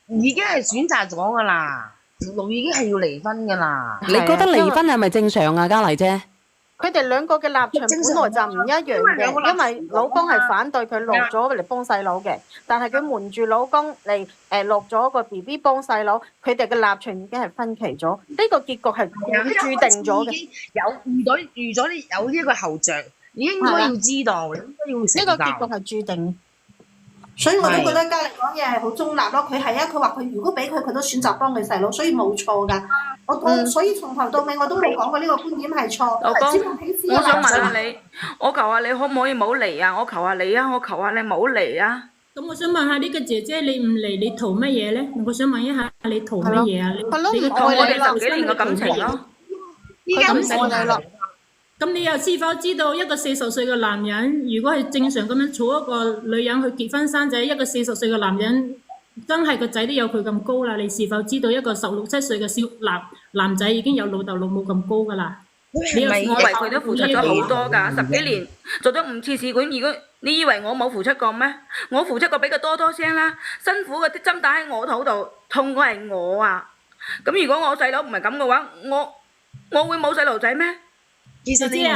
已經係選擇咗噶啦，路已經係要離婚噶啦。你覺得離婚係咪正常啊，嘉麗姐？佢哋兩個嘅立場本來就唔一樣嘅，因為老公係反對佢落咗嚟幫細佬嘅，但係佢瞞住老公嚟落咗個 BB 幫細佬，佢哋嘅立場已經係分歧咗，呢個結局係注定咗嘅。預咗有呢一個後著，你應該要知道，你應該要承受。呢個結局係注定。所以我都覺得嘉莉講嘢係好中立咯。佢係啊，佢話佢如果俾佢，佢都選擇幫佢細佬，所以冇錯㗎。我所以從頭到尾我都冇講過呢個觀點係錯。老公，只不過彼此有我想問立場下你，我求下你可唔可以唔好嚟啊？我求下你啊，我求下你唔好嚟啊！咁我想問下呢個姐姐，你唔嚟，你圖乜嘢咧？我想問一下，你圖乜嘢啊？你個圖我哋圖10幾年嘅感情咯。依家唔愛你啦。咁你又是否知道一個40歲嘅男人，如果係正常咁樣娶一個女人去結婚生仔，一個40歲嘅男人真係個仔都有佢咁高啦？你是否知道一個16、17歲嘅小男仔已經有老豆老母咁高噶啦？你又我為佢都付出咗好多㗎，10幾年做咗5次試管，如果你以為我冇付出過咩？我付出過比佢多聲啦，辛苦嘅啲針打喺我肚度，痛嘅係我啊！咁如果我細佬唔係咁嘅話，我會冇細路仔咩？姐姐啊，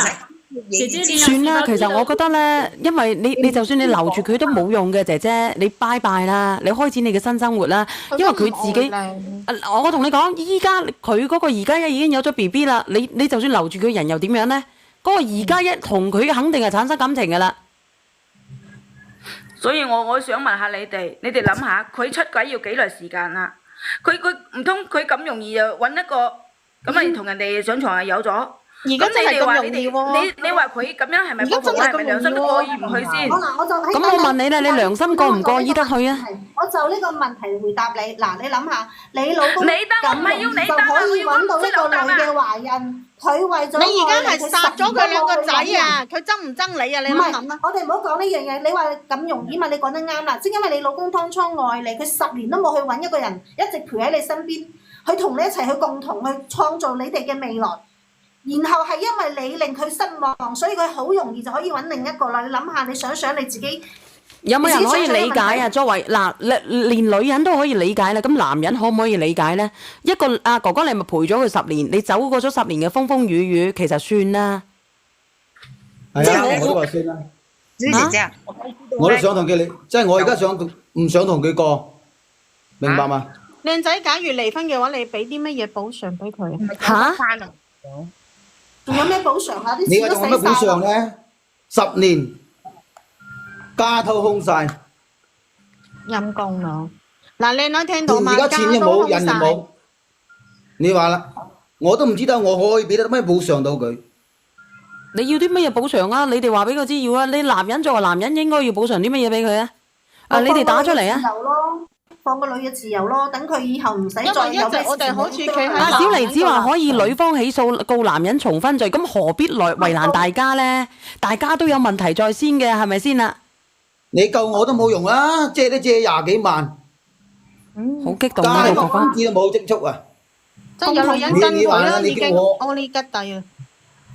姐姐你算啦，其實我覺得咧，因為你就算你留住佢都冇用嘅，姐姐，你拜拜啦，你開始你嘅新生活啦，因為佢自己，我同你講，依家佢嗰個2+1已經有咗 BB 啦，你就算留住佢人又點樣咧？嗰個2+1同佢肯定係產生感情噶啦。所以我想問下你哋諗下，佢出軌要幾耐時間啊？佢唔通佢咁容易就揾一個咁啊同人哋上床又有咗？而家真係咁容易喎！你話佢咁樣係咪報復？係咪良心都過意唔去先？咁我問你啦，你良心過唔過意得去啊？我就呢個問題回答你。嗱，你諗下，你老公你答我唔係要你就答啊！可以我要揾到一個女答嘅啊！懷孕，佢為咗你而家係愛殺咗佢兩個仔啊！佢佢憎唔憎你啊？你唔係諗諗啊！我哋唔好講呢樣嘢。你話咁容易嘛？你講得啱啦，即係因為你老公當初愛你，佢10年都冇去揾一個人一直陪喺你身邊，去同你一齊去共同去創造你哋嘅未來。然後係因為你令佢失望，所以佢好容易就可以揾另一個啦。你諗下，你想想你自己。有冇人可以理解啊？作為嗱，連女人都可以理解啦，咁男人可唔可以理解咧？一個哥哥，你咪陪咗佢10年，你走過咗10年嘅風風雨雨，其實算啦。係啊，我都話算啦。姐姐啊，我都想同佢離，即係我而家唔想同佢過，明白嘛？靚仔，假如離婚嘅話，你俾啲乜嘢補償俾佢啊？嚇？仲有咩補償啊？啲你話錢都仲有咩補使晒償咧？10年家偷空晒，陰公咯！嗱，靚女聽到嘛？而家錢又冇，人又冇。你話啦，我都唔知道我可以俾得咩補償到佢。你要啲乜嘢補償啊？你哋話俾佢知要啊！你男人作為男人應該要補償啲乜嘢俾佢啊？你哋打出嚟啊！放個女嘅自由咯，等佢以後唔使再因為一有咩直我哋好似企喺阿小妮子話可以女方起訴告男人重婚罪，咁何必為難大家咧？大家都有問題在先嘅，係咪先啊？你救我都冇用啦，借都借20幾萬，好激動啊！家個哥哥工資都冇積蓄啊！真係有女人跟佢啦，已經你叫我屙呢吉地啊！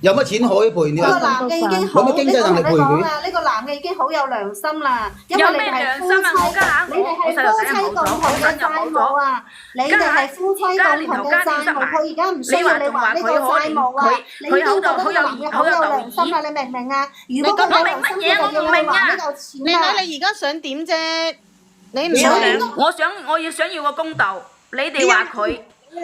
有乜錢可以賠你呢個話？男嘅已經好，有乜經濟能力賠佢？呢個男嘅已經好有良心啦，因為有你哋係咩良夫心啊？我家下妻，你哋係夫妻共同嘅債務啊！你哋係夫妻共同嘅債務，佢而家唔需要你還呢個債務啊！你已經覺得呢個男嘅好有良心啦，你明唔明啊？如果佢冇良心，佢就要去還呢嚿錢靚啊！女，你而家想點啫？你唔想想？我想要個公道。你哋話佢。你我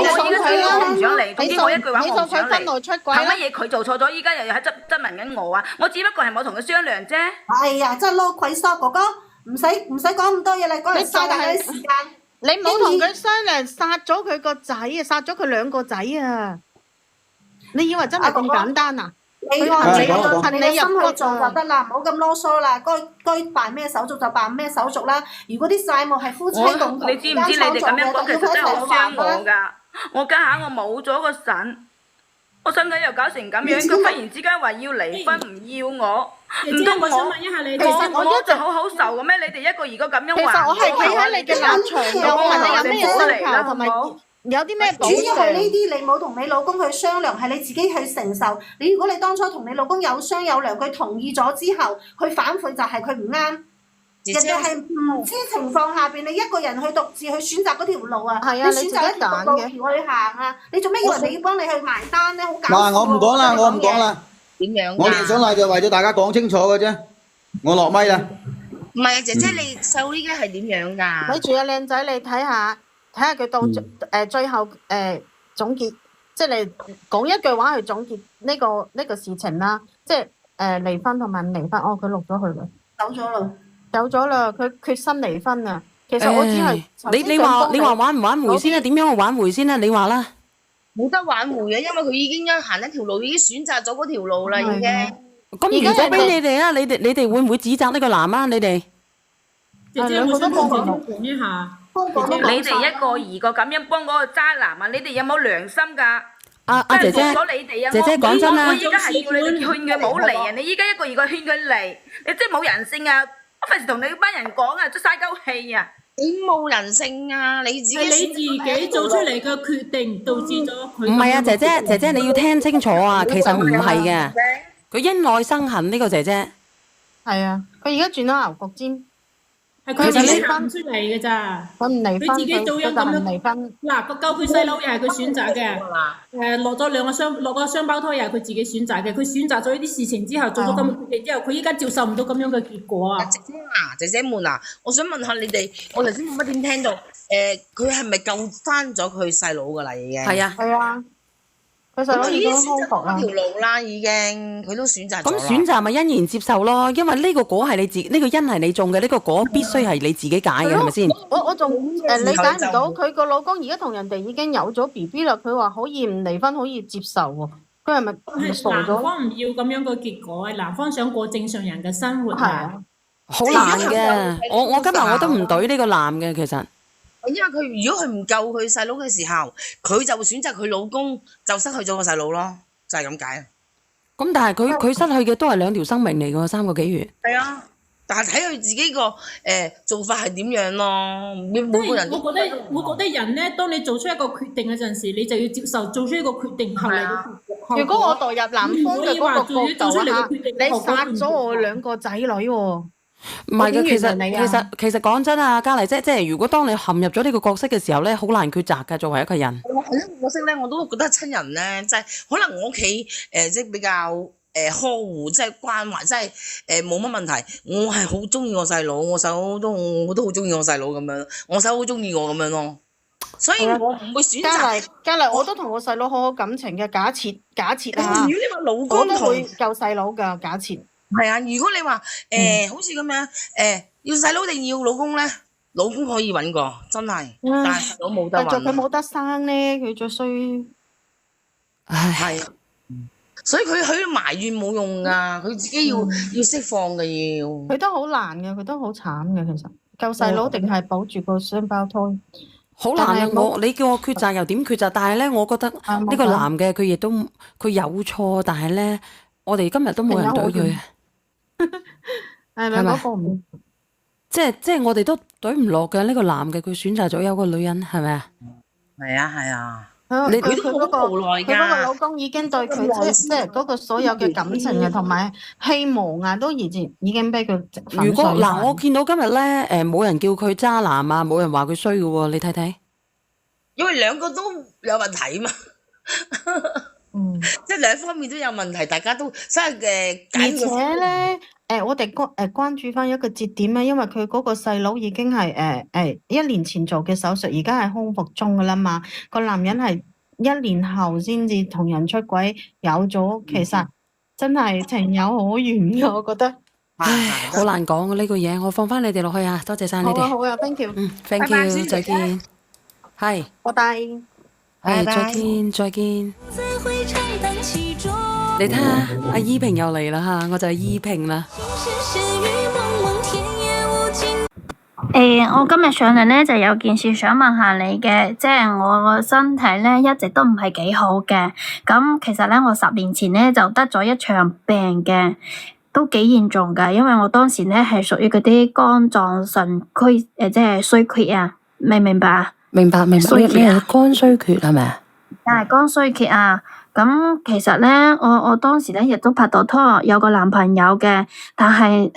依家想我唔想嚟，總之我一句話我唔想佢分嚟。路出軌啦！憑乜嘢佢做錯咗？依家又喺質問緊我啊！我只不過係冇同佢商量啫。哎呀，真係撈鬼疏哥哥，唔使講咁多嘢啦，嗰日嘥大家啲時間。你冇同佢商量，殺咗佢個仔啊！殺咗佢2個仔啊！你以為真係咁簡單啊？你話你講憑你嘅心去做就得啦，唔好咁囉嗦啦。該辦咩手續就辦咩手續啦。如果啲債務係夫妻共同你知唔知你哋咁樣講其實真係好傷我㗎？我家下我冇咗個腎，我身體又搞成咁樣，佢忽然之間話要離婚唔要我，唔通我想問一下你，我一直好好受嘅咩？你哋一個如果咁樣話，其實我係企喺你嘅立場嘅，我問你有咩訴求同埋有啲咩補主要係呢償？啲你冇同你老公去商量，係你自己去承受。如果你當初同你老公有商有量，佢同意咗之後，佢反悔就係佢唔啱。人哋係唔知情況下邊，你一個人去獨自去選擇嗰條路啊！係啊你選擇一條獨路橋去行啊！你做咩以為你要幫你去埋單咧？好搞笑喎！嗱，我唔講啦，我唔講啦。點樣㗎？我哋上嚟就為咗大家講清楚嘅啫。我落咪啦。唔係啊，姐姐你瘦依家係點樣㗎？咪住啊，靚仔，你睇下佢到最後總結，即係你講一句話去總結呢個事情啦，即係離婚同埋唔離婚。哦，佢錄咗佢啦。走咗啦。走咗啦，佢決心離婚啊。其實我只係頭你先想幫話挽唔挽回先啊？點樣去挽回先啊？你話啦。冇得挽回嘅，因為佢已經行一條路，已經選擇咗嗰條路啦，已經。咁如果俾你哋啊，你哋會唔會指責呢個男啊？你哋？姐姐，我想同姐姐講一下，你哋一個二個咁樣幫嗰個渣男啊，你哋有冇良心㗎？姐姐，真係服咗你哋啊！姐姐講真啦，我依家係叫你哋勸佢冇嚟啊！你依家一個二個勸佢嚟，你真係冇人性啊！我費事同你班人講啊，真嘥鳩氣啊！點冇人性啊？你自己係你自己做出嚟嘅決定，導致咗佢。唔係啊，姐姐你要聽清楚啊，其實唔係嘅，佢因愛生恨呢個姐姐。係啊，佢而家轉咗牛角尖。係佢自己行出嚟嘅咋，佢唔離婚，佢自己做咗咁樣離婚。嗱，個救佢細佬又係佢選擇嘅，落個雙胞胎又係佢自己選擇嘅，佢選擇咗呢啲事情之後，做咗咁嘅決定之後，佢依家接受唔到咁樣嘅結果啊！姐姐們啊，我想問下你哋，我頭先冇乜點聽到，佢係咪救翻咗佢細佬噶啦？已經係啊，係啊。佢細佬已經康復啦，條路啦，已經佢都選擇咗啦。咁選擇咪欣然接受咯，因為呢個果係你自呢個因係你種嘅，呢個果必須係你自己揀嘅，係咪先？我仲理解唔到，佢個老公而家同人哋已經有咗 BB 啦，佢話可以唔離婚，可以接受喎。佢係咪傻男咗？方唔要咁樣嘅結果，男方想過正常人嘅生活啊！好難嘅，我今日我都唔懟呢個男嘅，其實。因為佢如果佢唔救佢細佬嘅時候，佢就會選擇佢老公，就失去咗個細佬咯，就係咁解。咁但係佢失去嘅都係2條生命嚟㗎，3個幾月。係啊，但係睇佢自己個做法係點樣咯。每個人我覺得人咧，當你做出一個決定嗰陣時，你就要接受做出一個決定後嚟嘅結果。如果我代入男方嘅嗰個角度嚇，你你殺咗我2個仔女喎。唔係嘅，其實講真啊，嘉麗姐，即係如果當你陷入咗呢個角色嘅時候咧，好難抉擇㗎。作為一個人，角色咧，我都覺得親人咧，即係可能我屋企即係比較呵護，即係關懷，即係冇乜問題。我係好中意我細佬，我都好中意我細佬咁樣，我細佬好中意我咁樣咯。所以我唔會選擇。嘉麗，我都同我細佬好好感情嘅。假設啊，如果你話老我公都會救細佬㗎。假設。係啊，如果你話好似咁樣要細佬定要老公咧，老公可以揾個真係，但係細佬冇得揾。佢冇得生咧，佢最衰。係，所以佢埋怨冇用噶，佢自己要釋放嘅要。佢都好難嘅，佢都好慘嘅，其實救細佬定係保住個雙胞胎。好難啊！你叫我抉擇又點抉擇？但係咧，我覺得呢個男嘅佢亦都佢有錯，但係咧，我哋今日都冇人懟佢。係咪嗰個唔即係我哋都懟唔落嘅呢個男嘅，佢選擇咗有個女人，係咪啊？係啊。佢都好無奈㗎。佢嗰個老公已經對佢即係嗰個所有嘅感情啊，同埋希望啊，都已經俾佢粉碎。如果嗱，我見到今日咧，冇人叫佢渣男啊，冇人話佢衰嘅喎，你睇睇。因為兩個都有問題嘛。即係兩方面都有問題，大家都所以而且咧，我哋關注翻一個節點啊，因為佢嗰個細佬已經係1年前做嘅手術，而家係康復中噶啦嘛。個男人係1年後先至同人出軌，有咗，其實真係情有可原嘅，我覺得。唉，好難講呢個嘢，我放翻你哋落去啊！多謝晒你哋。好啊 ，thank you。thank you，再見。係。拜拜。係，再見。你睇下，阿依萍又嚟啦吓，我就係依萍啦。我今日上嚟咧就有件事想問下你嘅，即係我個身體咧一直都唔係幾好嘅。咁其實咧我10年前咧就得咗一場病嘅，都幾嚴重噶，因為我當時咧係屬於嗰啲肝臟腎虧即係衰竭啊，明唔明白啊？明白。你係肝衰竭係咪啊？係肝衰竭啊！咁其實咧，我當時咧亦都拍到拖，有個男朋友嘅，但係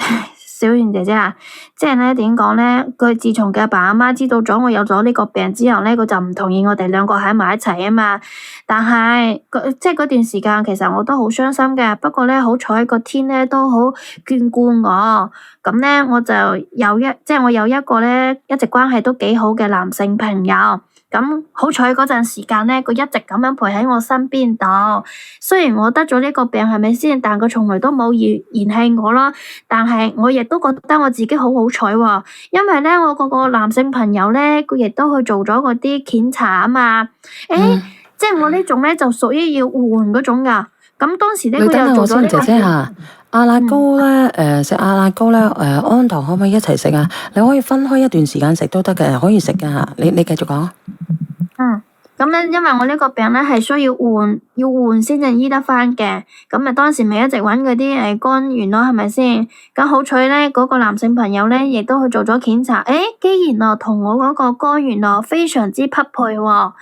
小圓姐姐啊，即係咧點講咧？佢自從佢阿爸阿媽知道咗我有咗呢個病之後咧，佢就唔同意我哋2個喺埋一齊啊嘛。但係即係嗰段時間，其實我都好傷心嘅。不過咧，好彩個天咧都好眷顧我。咁咧，我就有一個咧一直關係都幾好嘅男性朋友。咁好彩嗰陣時間咧，佢一直咁樣陪喺我身邊度。雖然我得咗呢個病係咪先，但佢從來都冇嫌棄我啦。但係我亦都覺得我自己好好彩喎，因為咧我嗰個男性朋友咧，佢亦都去做咗嗰啲檢查啊嘛。即係我呢種咧就屬於要換嗰種㗎。咁當時咧你等下我先，佢又做咗呢個姐姐嚇，阿辣糕咧，食阿辣糕咧，安糖可唔可以一齊食啊？你可以分開一段時間食都得嘅，可以食㗎嚇。你繼續講。咁咧，因為我呢個病咧係需要換先至醫得翻嘅。咁啊，當時咪一直揾嗰啲肝源咯，係咪先？咁好彩咧，嗰個男性朋友咧亦都去做咗檢查，既然啊同我嗰個肝源啊非常之匹配喎。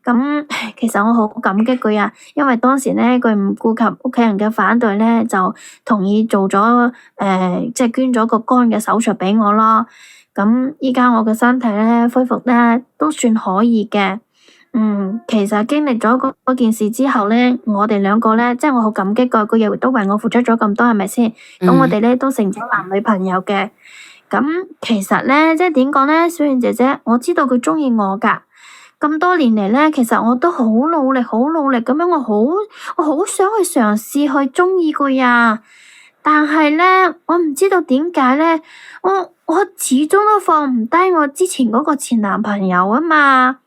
咁其實我好感激佢啊，因為當時咧佢唔顧及屋企人嘅反對咧，就同意做咗即係捐咗個肝嘅手術俾我咯。咁依家我嘅身體咧恢復咧都算可以嘅。其實經歷咗嗰件事之後咧，我哋兩個咧，即係我好感激佢亦都為我付出咗咁多，係咪先？咁我哋咧都成咗男女朋友嘅。咁其實咧，即係點講咧，小燕姐姐，我知道佢鍾意我㗎。咁多年嚟咧，其實我都好努力咁樣，我好想去嘗試去鍾意佢啊！但係咧，我唔知道點解咧，我始終都放唔低我之前嗰個前男朋友啊嘛。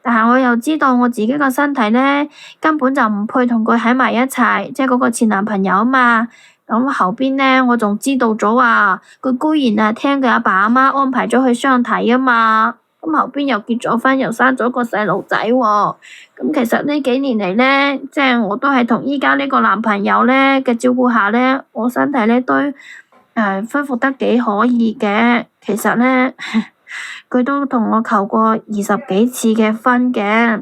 但係我又知道我自己個身體咧，根本就唔配同佢喺埋一齊，即係嗰個前男朋友啊嘛。咁後邊咧，我仲知道咗啊，佢居然啊聽佢阿爸阿媽安排咗去相睇啊嘛。咁後邊又結咗婚，又生咗個細路仔喎。咁其實呢幾年嚟咧，即係我都係同依家呢個男朋友咧嘅照顧下咧，我身體咧都恢復得幾可以嘅。其實咧，佢都同我求過20幾次嘅婚嘅。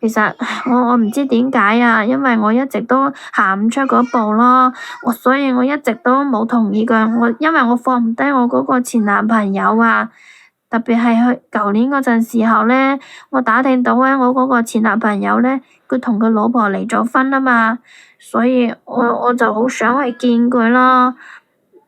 其實我唔知點解啊，因為我一直都行唔出嗰步咯。所以我一直都冇同意佢。因為我放唔低我嗰個前男朋友啊。特別係去舊年嗰陣時候咧，我打聽到咧，我嗰個前男朋友咧，佢同佢老婆離咗婚啊嘛，所以我就好想去見佢咯。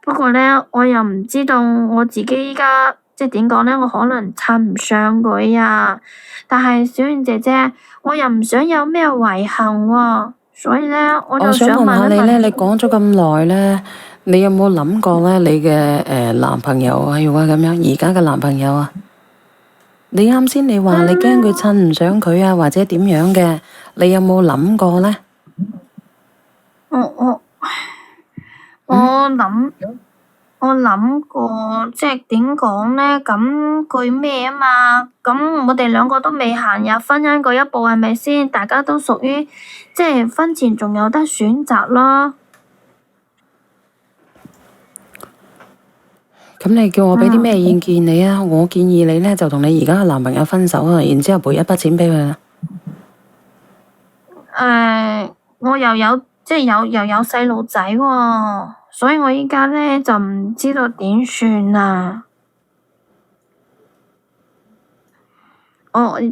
不過咧，我又唔知道我自己依家即係點講咧，我可能襯唔上佢啊。但係小燕姐姐，我又唔想有咩遺憾喎，所以咧，我就想問下你咧，問一問。你講咗咁耐咧，你有冇諗過咧？你嘅男朋友啊，如果咁樣，而家嘅男朋友啊，你啱先你話你驚佢襯唔上佢啊，或者點樣嘅，你有冇諗過咧？我諗過，即係點講咧？咁佢咩啊嘛？咁我哋兩個都未行入婚姻嗰一步，係咪先？大家都屬於即係婚前仲有得選擇咯。咁你叫我俾啲咩意見你啊？我建議你咧就同你而家嘅男朋友分手啊，然之後賠一筆錢俾佢啦。我又有細路仔喎，所以我依家咧就唔知道點算啊。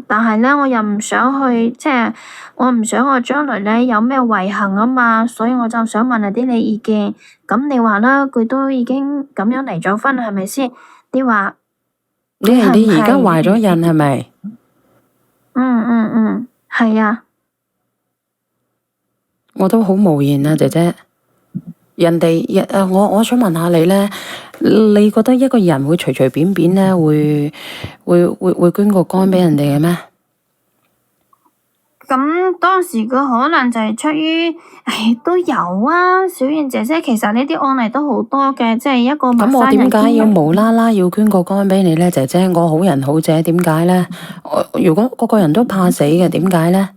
但係咧，我又唔想去，即係我唔想我將來咧有咩遺憾啊嘛，所以我就想問下啲你意見。咁你話啦，佢都已經咁樣離咗婚，係咪先？你話你而家懷咗孕係咪？係啊。我都好無言啊，姐姐。我想問下你咧，你覺得一個人會隨隨便便咧會捐個肝俾人哋嘅咩？咁當時佢可能就係出於，都有啊，小燕姐姐，其實呢啲案例都好多嘅，即係一個陌生人。咁我點解要無啦啦要捐個肝俾你咧，姐姐？我好人好姐，點解咧？如果個個人都怕死嘅，點解咧？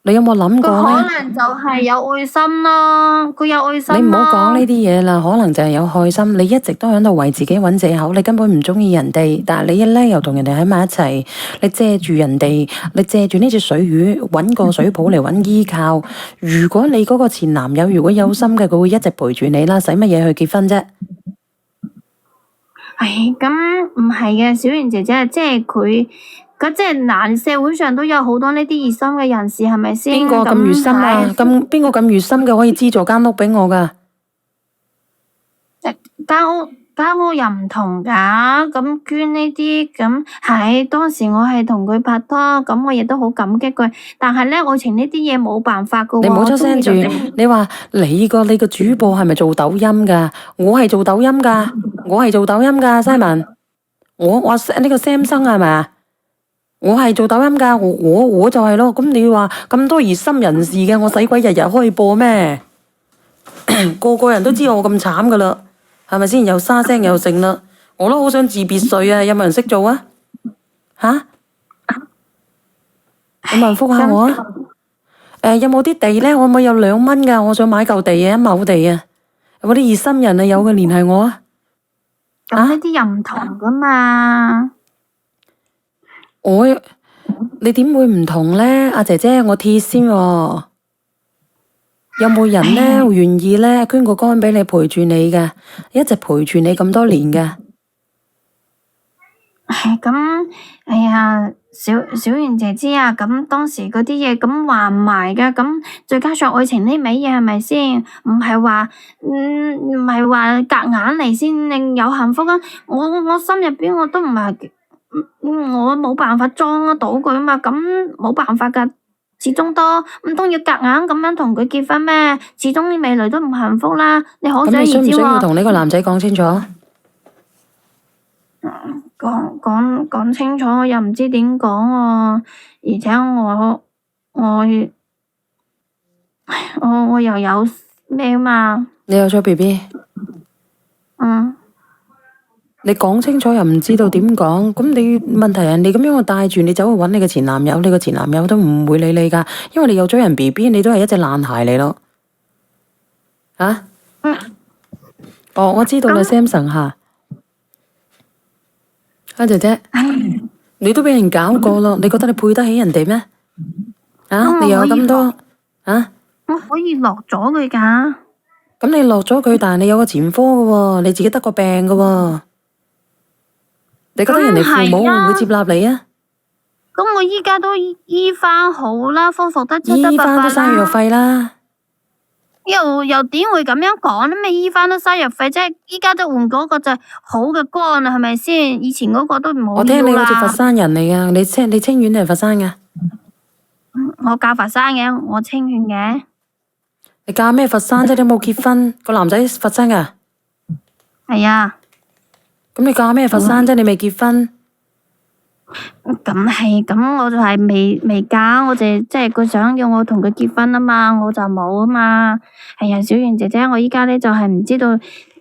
你有冇諗過咧？佢可能就係有愛心咯，佢有愛心咯。你唔好講呢啲嘢啦，可能就係有愛心。你一直都喺度為自己揾藉口，你根本唔中意人哋，但係你一咧又同人哋喺埋一齊，你借住人哋，你借住呢隻水魚揾個水泡嚟揾依靠。如果你嗰個前男友如果有心嘅，佢會一直陪住你啦，使乜嘢去結婚啫？咁唔係嘅，小燕姐姐，即係佢。咁即係嗱，社會上都有好多呢啲熱心嘅人士，係咪先？邊個咁熱心啊？邊個咁熱心嘅可以資助間屋俾我噶？間屋又唔同㗎，咁捐呢啲咁係當時我係同佢拍拖，咁我亦都好感激佢，但係咧愛情呢啲嘢冇辦法㗎喎。你唔好出聲住我鍾意就鍾意。你話你個主播係咪做抖音㗎？我係做抖音㗎，我係做抖音㗎，Simon。我呢個 Samsung 係咪啊？我係做抖音㗎，我就係咯。咁你話咁多熱心人士嘅，我使鬼日日開播咩？個個人都知道我咁慘㗎啦，係咪先？又沙聲又剩啦，我都好想自別墅啊！有冇人識做啊？吓？有冇人覆下我啊？有冇啲地咧？可唔可以有2蚊㗎？我想買嚿地啊，1畝地啊！有冇啲熱心人啊？有嘅聯繫我啊！咁呢啲又唔同㗎嘛。你點會唔同咧？阿姐姐，我貼先喎。有冇人咧願意咧捐個肝俾你陪住你嘅，一直陪住你咁多年嘅？咁，哎呀，小圓姐姐啊，咁當時嗰啲嘢咁還唔埋㗎，咁再加上愛情呢味嘢係咪先？唔係話夾硬嚟先令有幸福啊！我心入邊我都唔係，我冇辦法裝得到佢嘛，咁冇辦法㗎。始終都唔通要夾硬咁樣同佢結婚咩？始終啲未來都唔幸福啦。你可咁想而知你需唔需要喎。同呢個男仔講清楚？講清楚，我又唔知點講喎。而且我又有咩嘛？你有咗 BB？嗯。你講清楚又唔知道點講，咁你問題人哋咁樣我帶住你走去揾你個前男友，你個前男友都唔會理你噶，因為你有咗人 BB，你都係一隻爛鞋嚟咯。啊？哦，我知道啦，Samson 吓，阿姐姐，你都俾人搞過咯，你覺得你配得起人哋咩？啊？你有咁多啊？我可以落咗佢㗎。咁你落咗佢，但係你有個前科㗎喎，你自己得個病㗎喎。你覺得人哋父母會唔會接納你啊？咁我依家都醫翻好啦，恢復得七七醫八八翻都生藥啦。費啦。又點會咁樣講咧？咩醫翻都生藥費，即係依家都換嗰個就係好嘅肝啦，係咪先？以前嗰個都唔好我聽你要好似佛啦。山人嚟噶，你清遠定係佛山噶？我教佛山嘅，我清遠嘅。你嫁咩佛山啫？你冇結婚，個男仔佛山噶？係啊。咁你嫁咩佛山啫？你未結婚？咁我就係未嫁，我就即係佢想要我同佢結婚啊嘛，我就冇啊嘛。係啊，小圓姐姐，我依家咧就係唔知道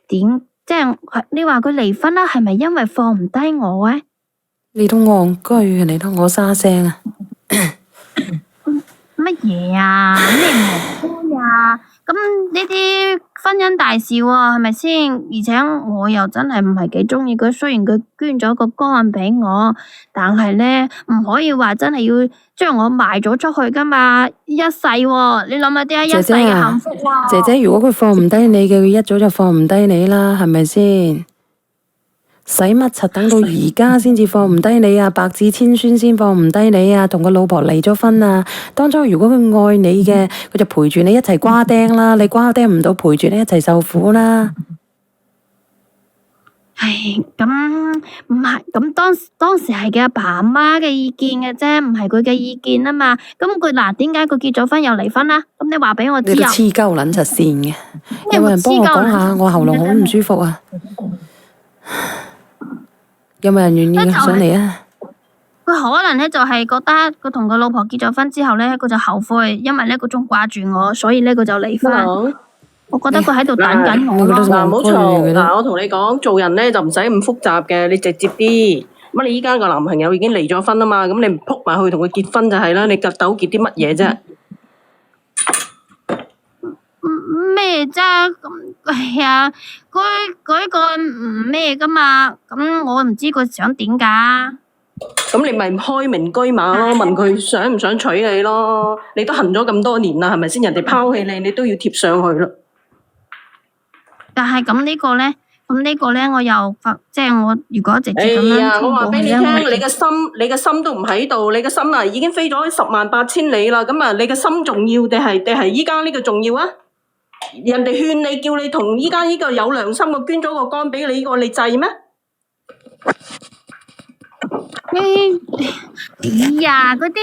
點，即係你話佢離婚啦，係咪因為放唔低我啊？你都戇居啊！你都我沙聲啊！乜嘢啊？咩無辜啊？咁呢啲婚姻大事喎，係咪先？而且我又真係唔係幾鍾意佢，雖然佢捐咗個肝俾我，但係咧唔可以話真係要將我賣咗出去噶嘛，一世喎，你諗下啲一世姐姐啊嘅幸福喎。姐姐，如果佢放唔低你嘅，佢一早就放唔低你啦，係咪先？使乜柒等到而家先至放唔低你啊？白紙千孫先放唔低你啊？同個老婆離咗婚啊？當初如果佢愛你嘅，佢就陪住你一齊瓜釘啦。你瓜釘唔到，陪住你一齊受苦啦。唉，咁唔係咁當時係佢阿爸阿媽嘅意見嘅啫，唔係佢嘅意見啊嘛。咁佢嗱，點解佢結咗婚又離婚啦？咁你話俾我知啊！你都黐鳩撚實線嘅，有冇人幫我講下？我喉嚨好唔舒服啊！有冇人願意上嚟啊？佢可能咧就係覺得佢同佢老婆結咗婚之後咧，佢就後悔，因為咧佢仲掛住我，所以咧佢就離婚。我覺得佢喺度等緊我咯。嗱，唔好嘈。嗱，我同你講，做人咧就唔使咁複雜嘅，你直接啲。乜你依家個男朋友已經離咗婚啊嘛，咁你唔撲埋去同佢結婚就係啦，你糾結啲乜嘢啫？咩啫？咁係啊，佢個唔咩噶嘛？咁我唔知佢想點噶。咁你咪開明車馬咯，問佢想唔想娶你咯？你都行咗咁多年啦，係咪先？人哋拋棄你，你都要貼上去咯。但係咁呢個咧，我又即係我如果直接咁樣哎呀，我話俾你聽，我你嘅心都唔喺度，你嘅心啊已經飛咗108000里啦。咁啊，你嘅心重要定係依家呢個重要啊？人哋勸你叫你同依家呢個有良心嘅捐咗個肝俾你呢個，你制咩？哎呀，嗰啲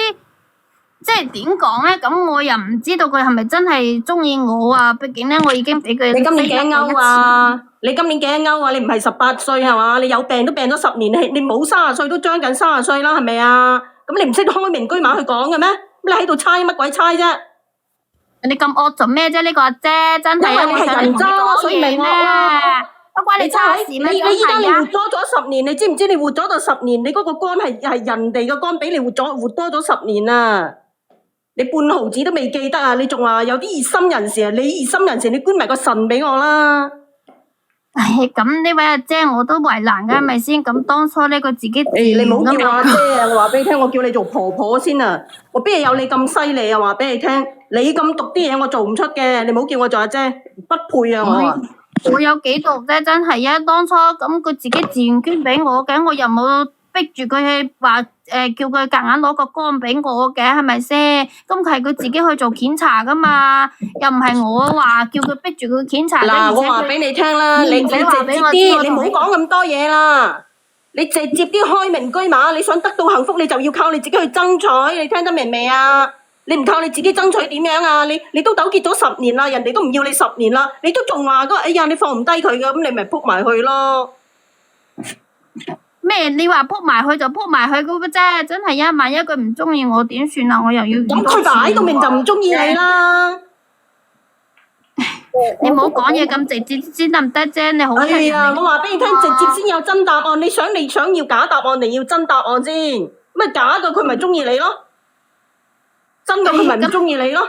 即係點講咧？咁我又唔知道佢係咪真係中意我啊？畢竟咧，我已經俾佢你今年幾飛咗我一歐啊？你今年幾歐啊？你唔係18歲係嘛？你有病都病咗10年，你冇30歲都將近30歲啦，係咪啊？咁你唔識開明居馬去講嘅咩？你喺度猜乜鬼猜啫？人哋咁惡做咩啫？呢個阿姐真係因為你係人渣咯，所以咪惡咯。不關你差事咩？你依家你活多咗10年，你知唔知你活咗到10年，你嗰個肝係人哋嘅肝俾你活多咗10年啊！你半毫子都未記得啊！你仲話有啲熱心人士啊？你熱心人士，你捐埋個腎俾我啦！唉，咁呢位阿姐我都為難㗎，係咪先？咁當初呢，佢自己你唔好叫我阿姐啊！啊！我話俾你聽，我叫你做婆婆先啊！我邊有你咁犀利啊？話俾你聽，你咁毒啲嘢我做唔出嘅，你唔好叫我做阿姐，不配啊！我話。我有幾毒啫，真係啊！當初咁佢自己自願捐俾我嘅，我又冇逼住佢去話叫佢夾硬攞個肝俾我嘅，係咪先？咁係佢自己去做檢查噶嘛，又唔係我話叫佢逼住佢檢查嘅。嗱，我話俾你聽啦，你直接啲，你唔好講咁多嘢啦。你直接啲開明居馬，你想得到幸福，你就要靠你自己去爭取，你聽得明未啊？你唔靠你自己爭取點樣啊？你都糾結咗10年啦，人哋都唔要你10年啦，你都仲話哎呀你放唔低佢嘅，咁你咪撲埋去咯。咩？你話撲埋去就撲埋去嗰個啫，真係啊！萬一佢唔中意我點算啊？我又要咁佢擺到明就唔中意你啦。你唔好講嘢咁直接先得唔得啫？你好哎呀，我話俾你聽，直接先有真答案。你想要假答案定要真答案先？乜假嘅佢咪中意你咯？真嘅佢咪唔中意你咯？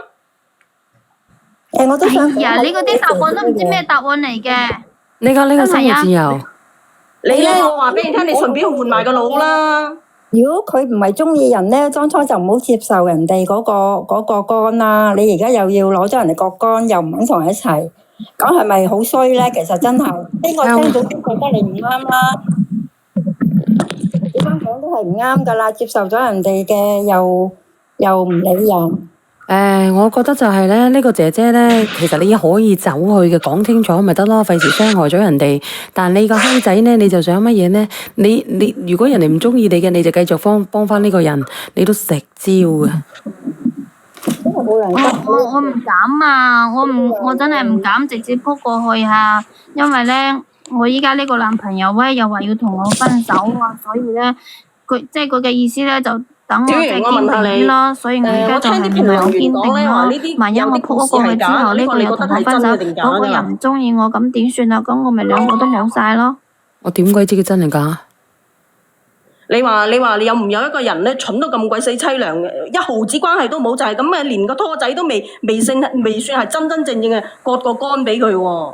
我都想。哎呀，你嗰啲答案都唔知咩答案嚟嘅。呢個生活自由。你咧，我話俾你聽，你順便換埋個腦啦。如果佢唔係中意人咧，當初就唔好接受人哋嗰個肝啦。你而家又要攞咗人哋個肝，又唔肯同人一齊，咁係咪好衰咧？其實真係，邊個聽到都覺得你唔啱啦。點樣講都係唔啱噶啦，接受咗人哋嘅又唔理人。我覺得就係咧，呢個姐姐咧，其實你可以走去嘅，講清楚咪得咯，費事傷害咗人哋。但你個閪仔咧，你就想乜嘢咧？你如果人哋唔中意你嘅，你就繼續幫翻呢個人，你都食蕉嘅。我唔敢啊！我真係唔敢直接撲過去啊！因為咧，我依家呢個男朋友咧又話要同我分手啊，所以咧佢嘅意思咧就。等我即係堅定咯，所以我而家就係唔係好堅定咯。萬一我撲咗過去之後，呢個又同我分手，嗰個又唔中意我，咁點算啊？咁我咪兩個都冇晒咯。我點鬼知佢真定假？你話你有唔有一個人咧蠢到咁鬼死凄涼嘅，一毫子關係都冇，就係咁啊，連個拖仔都未算係真真正正嘅割個肝俾佢喎。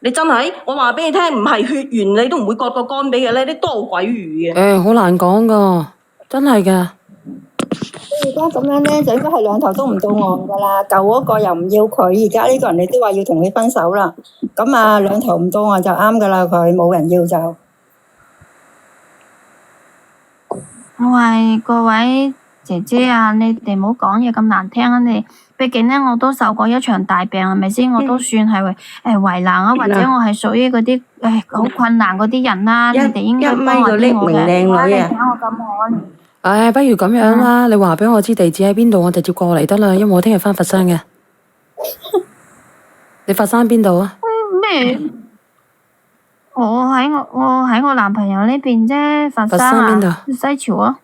你真係，我話俾你聽，唔係血緣你都唔會割個肝俾嘅咧，啲多鬼魚嘅。好難講噶。真係噶，而家咁樣咧，就應該係兩頭都唔到岸噶啦。舊嗰個又唔要佢，而家呢個人你都話要同佢分手啦。咁啊，兩頭唔到岸就啱噶啦，佢冇人要就。喂，各位姐姐啊，你哋唔好講嘢咁難聽啊！你畢竟咧，我都受過一場大病，係咪先？我都算係為難啊，或者我係屬於嗰啲好困難嗰啲人啦。你哋應該幫我啲我嘅。你睇我咁可憐。不如咁樣啦，你話俾我知地址喺邊度，我直接過嚟得啦。因為我聽日返佛山嘅。你佛山邊度啊？咩？我喺我男朋友呢邊啫，佛山邊度？西樵啊。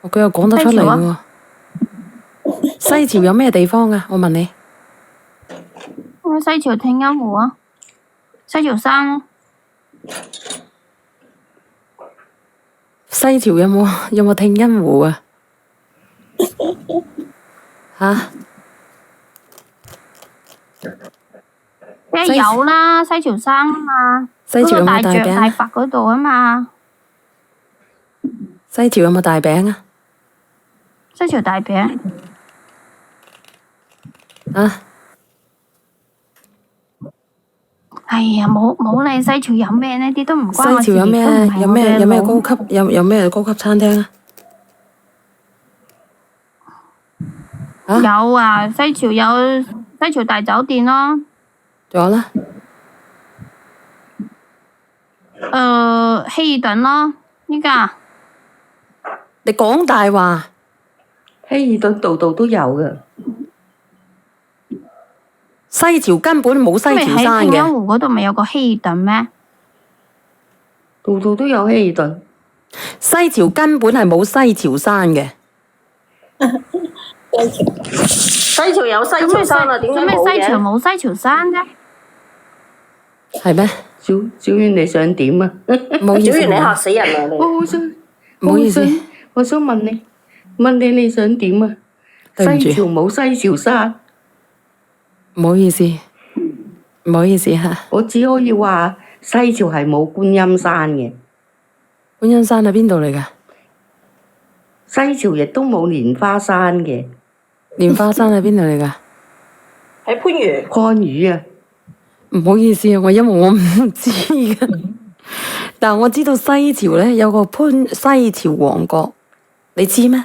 佢又講得出嚟喎。西樵有咩地方啊？我問你。西樵聽音湖啊，西樵山。西樵有冇聽音湖啊？吓？梗係有啦，西樵山啊嘛，西樵有冇大嗰個餅？大佛嗰度啊嘛。西樵有冇大餅啊？西樵大餅。啊？哎呀，冇理西樵有咩呢啲都唔關我事。西樵有咩？有咩高級？有咩高級餐廳啊？有啊，西樵有西樵大酒店咯。仲有咧？希爾頓咯，依家。你講大話。希爾頓度度都有嘅。西樵根本冇西樵山喺平嘅。安湖嗰度咪有個希爾頓咩？度度都有希爾頓。西樵根本係冇西樵山嘅。西樵有西樵山啊，點解做咩冇西樵嘅？冇西樵山啫？係咩？小遠你想點啊？唔好意思小遠你嚇死人啊！你我好想，唔好意思，我想問你想點啊？對唔住西樵冇西樵山，唔好意思，唔好意思嚇。我只可以話西樵係冇觀音山嘅。觀音山喺邊度嚟㗎？西樵亦都冇蓮花山嘅。蓮花山喺邊度嚟㗎？喺番禺。番禺啊！唔好意思啊，因為我唔知㗎。但係我知道西樵咧有個西樵王國，你知咩？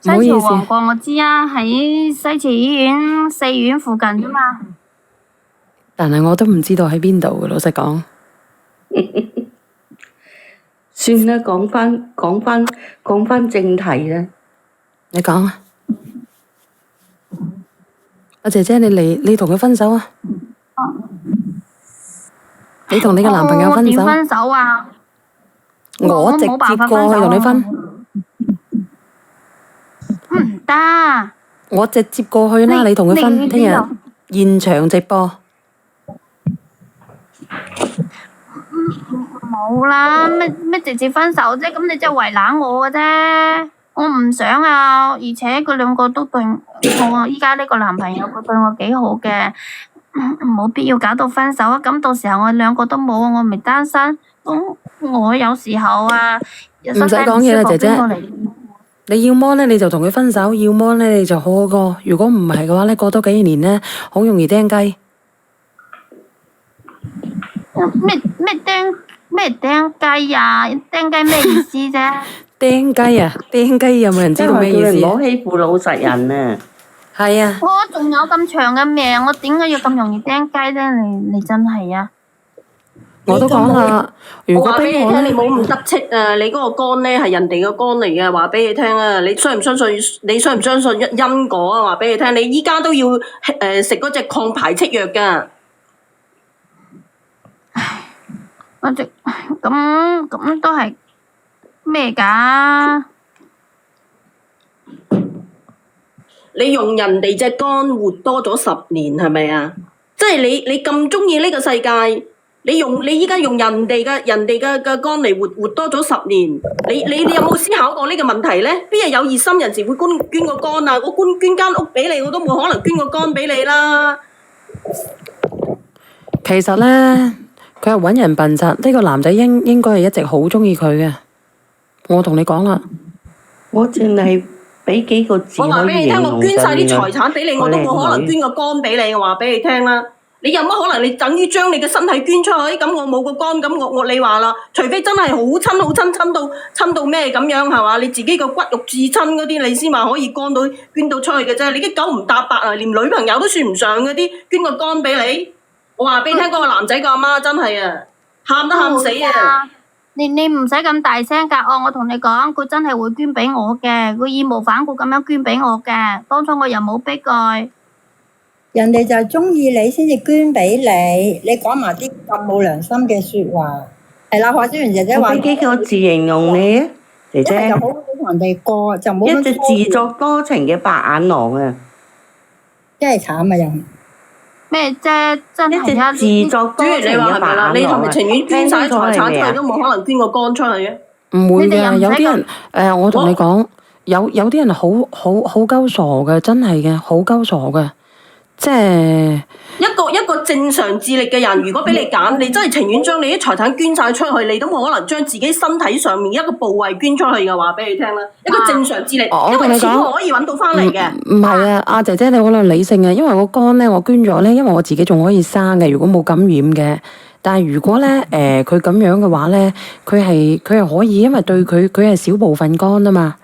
唔好西樵意思，王國我知啊，喺西樵醫院4院附近啫嘛。但係我都唔知道喺邊度嘅，老實講。算啦，講翻正題啦。你講啊，阿姐姐，你同佢分手啊？你同你嘅男朋友分手？點分手啊？我直接冇辦法過去同你分。唔得。我直接過去啦，你同佢分，聽日現場直播。冇啦，咩直接分手啫？咁你即係為難我嘅啫。我唔想啊，而且佢兩個都對我依家呢個男朋友，佢對我幾好嘅，冇必要搞到分手啊！咁到時候我兩個都冇，我咪單身。咁我有時候啊，唔唔使講嘢啦，姐姐。你要麼咧你就同佢分手，要麼咧你就好好過。如果唔係嘅話咧，過多幾年咧，好容易釘雞。咩釘雞啊？釘雞咩意思啫？釘雞啊！釘雞有冇人知道咩意思？唔好欺負老實人啊！係啊。我仲有咁長嘅命，我點解要咁容易釘雞咧？你真係啊！我都講啦，如果話俾你聽，俾我咧你冇咁得戚啊！你嗰個肝咧係人哋嘅肝嚟嘅，話俾你聽啊！你相唔相信？你相唔相信因果啊？話俾你聽，你依家都要食嗰隻抗排斥藥㗎。我只咁都係咩㗎？你用人哋隻肝活多咗10年係咪啊？即係你咁中意呢個世界，你依家用人哋嘅肝嚟活多咗10年，你有冇思考過呢個問題咧？邊有熱心人士會捐個肝啊？我捐間屋俾你，我都冇可能捐個肝俾你啦。其實咧，佢係揾人笨柒。呢個男仔應該係一直好中意佢嘅。我同你講啦，我淨係俾幾個字我話俾你聽，我捐晒啲財產俾你，我都冇可能捐個肝俾你。我話俾你聽啦，你有乜可能？你等於將你嘅身體捐出去，咁我冇個肝，咁我你話啦，除非真係好親到咩咁樣係嘛？你自己個骨肉至親嗰啲，你先話可以捐到出去嘅啫。你啲9唔搭8啊，連女朋友都算唔上嗰啲，捐個肝俾你。我話俾你聽，嗰個男仔個阿媽真係啊，喊都喊死啊！你唔使咁大聲㗎，我同你講，佢真係會捐俾我嘅，佢義無反顧咁樣捐俾我嘅。當初我又冇逼佢。人哋就係中意你先至捐俾你，你講埋啲咁冇良心嘅説話。係啦，何小媛姐姐話。我俾幾個字形容你啊，姐姐。一係就好好同人哋過，就冇一隻自作多情嘅白眼狼啊！真係慘啊又。咩啫？真係啊！自作多情嘅白眼狼啊！你係咪情願捐晒啲財產出去都冇可能捐個肝出去嘅？唔會嘅，有啲人我同你講，有啲人好鳩傻嘅，真係嘅，好鳩傻嘅，即係一個正常智力嘅人，如果俾你揀，你真係情願將你啲財產捐晒出去，你都冇可能將自己身體上面一個部位捐出去嘅。話俾你聽啦，一個正常智力，因為錢我可以揾到翻嚟嘅。唔係啊，阿姐姐你可能理性啊，因為我肝咧我捐咗咧，因為我自己仲可以生嘅，如果冇感染嘅。但係如果咧佢咁樣嘅話咧，佢係可以，因為對佢係少部分肝啊嘛。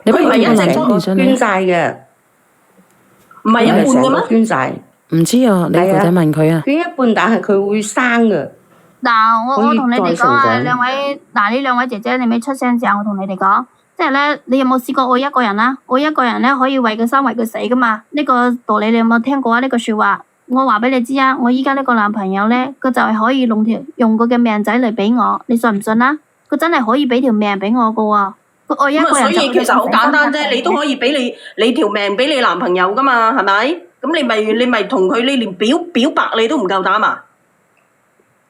你不如佢唔係一隻叫個男仔嚟上嚟。捐晒嘅，唔係一半嘅咩？捐晒，唔知啊，你係啊個仔問佢啊。捐一半，但係佢會生嘅。嗱，我可以同你哋再成講啊，長兩位嗱呢兩位姐姐，你未出聲之後，我同你哋講，即係咧，你有冇試過愛一個人啊？愛一個人咧，可以為佢生為佢死噶嘛？呢個道理你有冇聽過啊？呢句說話，我話俾你知啊，我依家呢個男朋友咧，佢就係可以用佢嘅命仔嚟俾我，你信唔信啊？佢真係可以俾條命俾我噶喎，佢愛一咁啊，個人就所以其實好簡單啫，係你都可以俾你條命俾你男朋友噶嘛，係咪？咁你咪同佢，你連表白你都唔夠膽啊？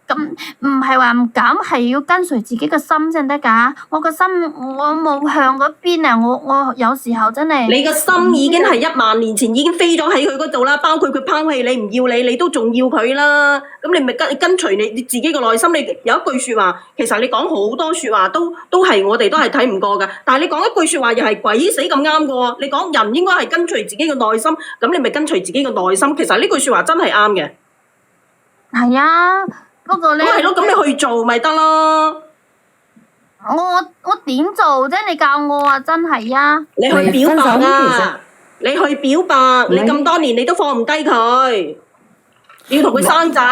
咁唔係話唔敢，係要跟隨自己嘅心先得㗎。我個心我冇向嗰邊啊！我有時候真係你個心已經係1萬年前已經飛咗喺佢嗰度啦，包括佢拋棄你唔要你，你都仲要佢啦。咁你咪跟隨你自己嘅內心。你有一句説話，其實你講好多説話都係我哋都係睇唔過㗎。但係你講一句説話又係鬼死咁啱㗎喎。你講人應該係跟隨自己嘅內心，咁你咪跟隨自己嘅內心。其實呢句説話真係啱嘅。係啊，不過咧，咁係咯，咁你去做咪得咯。我點做啫？你教我啊！真係啊！你去表白啊！你去表白，你咁多年你都放唔低佢，要同佢生仔，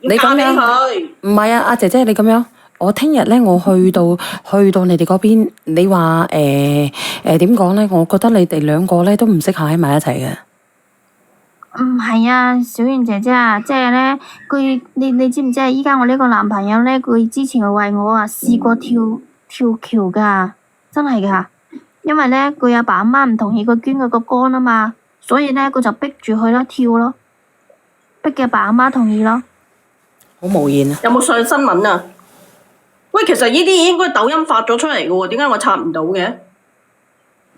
要嫁俾佢。唔係啊，阿姐姐你咁樣，我聽日咧我去到你哋嗰邊，你話點講咧？我覺得你哋兩個咧都唔適合喺埋一齊嘅。唔係啊，小圓姐姐啊，即係咧，你知唔知啊？依家我呢個男朋友咧，佢之前為我啊試過跳橋噶，真係噶。因為咧，佢阿爸阿媽唔同意佢捐佢個肝啊嘛，所以咧佢就逼住佢咯跳咯，逼嘅爸阿媽同意咯。好無言啊！有冇上新聞啊？喂，其實呢啲嘢應該抖音發咗出嚟嘅喎，點解我插唔到嘅？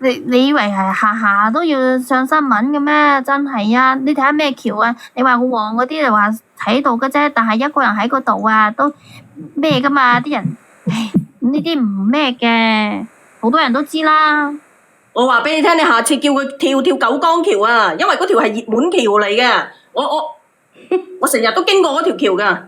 你以為係下下都要上新聞嘅咩？真係啊！你睇下咩橋啊？你話好旺嗰啲就話喺度嘅啫，但係一個人喺嗰度啊，都咩噶嘛？啲人，唉，呢啲唔咩嘅，好多人都知啦。我話俾你聽，你下次叫佢跳九江橋啊，因為嗰條係熱門橋嚟嘅。我成日都經過嗰條橋㗎。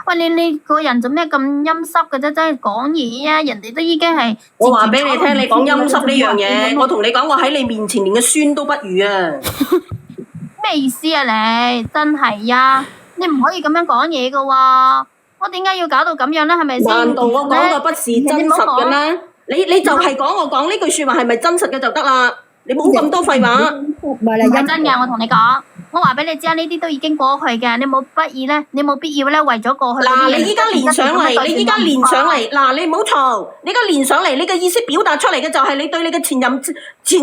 喂，你個人做咩咁陰濕嘅啫？真係講嘢啊！人哋都已經係我話俾你聽，你講陰濕呢樣嘢，我同你講，我喺你面前連個孫都不如啊！咩意思啊你？真係啊！你唔可以咁樣講嘢噶喎！我點解要搞到咁樣咧？係咪先？難道我講嘅不是真實嘅咩？你就係講我講呢句説話係咪真實嘅就得啦？你冇咁多廢話。唔係真嘅，我同你講，我話俾你知啊，呢啲都已經過去嘅，你冇必要咧為咗過去嗰啲嘢。嗱，你依家連上嚟，嗱，你唔好嘈，你而家連上嚟，你嘅意思表達出嚟嘅就係你對你嘅前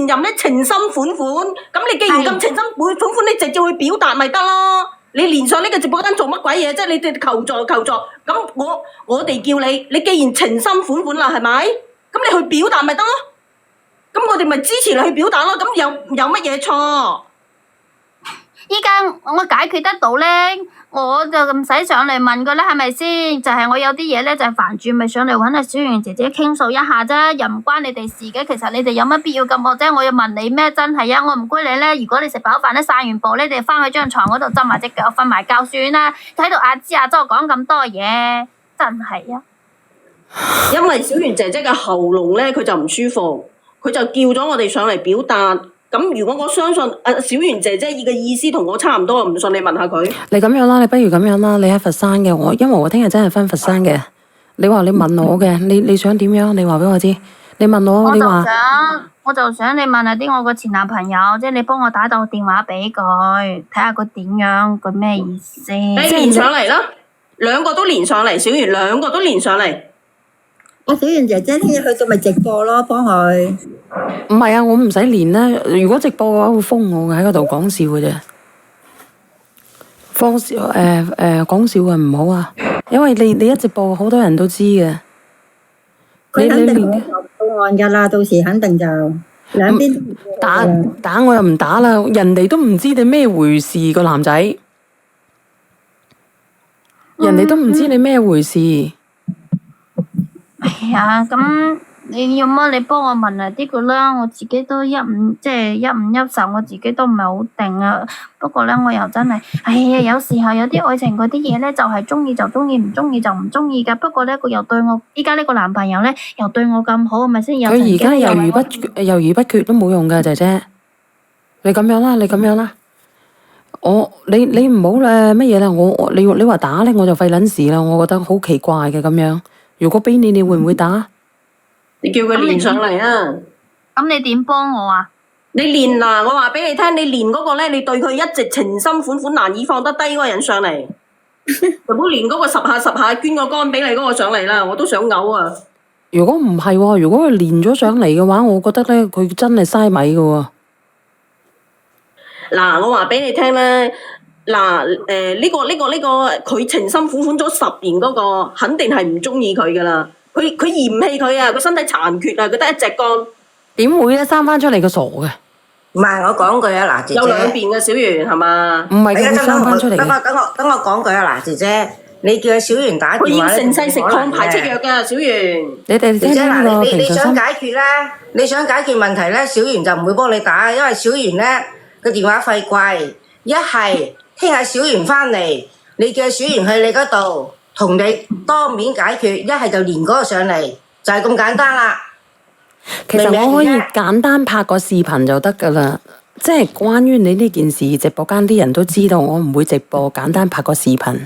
任咧情深款款，咁你既然咁情深款款，你直接去表達咪得咯？你連上呢個直播間做乜鬼嘢啫？你哋求助，咁我哋叫你，你既然情深款款啦，係咪？咁你去表達咪得咯？咁我哋咪支持你去表達咯，咁有乜嘢錯？依家我解決得到咧，我就唔使上嚟問佢啦，係咪先？就係我有啲嘢咧就係煩住，咪上嚟揾阿小圓姐姐傾訴一下啫，又唔關你哋事嘅。其實你哋有乜必要咁惡啫？我要問你咩？真係啊！我唔該你咧，如果你食飽飯咧散完步咧，你哋翻去張床嗰度執埋隻腳瞓埋覺算啦。喺度阿支阿周講咁多嘢，真係啊！因為小圓姐姐嘅喉嚨咧，佢就唔舒服，佢就叫咗我哋上嚟表達。咁如果我相信小圓姐姐嘅意思同我差唔多，唔信你問下佢。你咁樣啦，你不如咁樣啦，你喺佛山嘅，因為我聽日真係返佛山嘅。你話你問我嘅，你想點樣？你話俾我知。你問我，你話。我就想你問下啲我個前男朋友，即係你幫我打個電話俾佢，睇下佢點樣，佢咩意思？你連上嚟啦，兩個都連上嚟，小圓兩個都連上嚟。我小圓姐姐聽日去到咪直播咯，幫佢。唔係啊，我唔使連啦。如果直播嘅話，會封我嘅喺嗰度講笑嘅啫。講笑啊，唔好啊，因為你一直播，好多人都知嘅。佢肯定會報案㗎啦，到時肯定就兩邊打我又唔打啦，人哋都唔知你咩回事個男仔，人哋都唔知你咩回事。係啊，咁你要麼你幫我問下啲佢啦，我自己都一五一十，我自己都唔係好定啊。不過咧，我又真係，哎呀，有時候有啲愛情嗰啲嘢咧，就係中意就中意，唔中意就唔中意噶。不過咧，佢又對我依家呢個男朋友咧，又對我咁好，係咪先？佢而家猶豫不決都冇用噶，姐姐。你咁樣啦，你唔好乜嘢啦，你話打咧，我就費撚事啦。我覺得好奇怪嘅咁樣。如果俾你會唔會打？你叫佢練上嚟啊！咁你點幫我啊？你練嗱，我話俾你聽，你練嗰個咧，你對佢一直情深款款難以放得低嗰個人上嚟，就唔好練嗰個十下捐個肝俾你嗰個上嚟啦，我都想嘔啊！如果唔係喎，如果佢練咗上嚟嘅話，我覺得咧佢真係嘥米嘅喎。嗱，我話俾你聽咧，嗱，呢個佢情深款款咗10年嗰個，肯定係唔中意佢噶啦。佢嫌棄佢啊，佢身體殘缺啊，佢得一隻肝。點會咧？生翻出嚟個傻嘅。唔係我講句啊，嗱，姐姐。有兩邊嘅小圓係嘛？唔係佢生翻出嚟嘅。等我講句啊，嗱，姐姐，你叫小圓打電話咧，佢要成世食抗排斥藥㗎，小圓。你哋姐姐嗱，你平常心。想解決咧，你想解決問題咧，小圓就唔會幫你打，因為小圓咧個電話費貴。一係聽日小圓翻嚟，你叫小圓去你嗰度同你當面解決，一係就連嗰個上嚟，就係咁簡單啦。其實我可以簡單拍個視頻就得㗎啦，即係關於你呢件事，直播間啲人都知道，我唔會直播，簡單拍個視頻。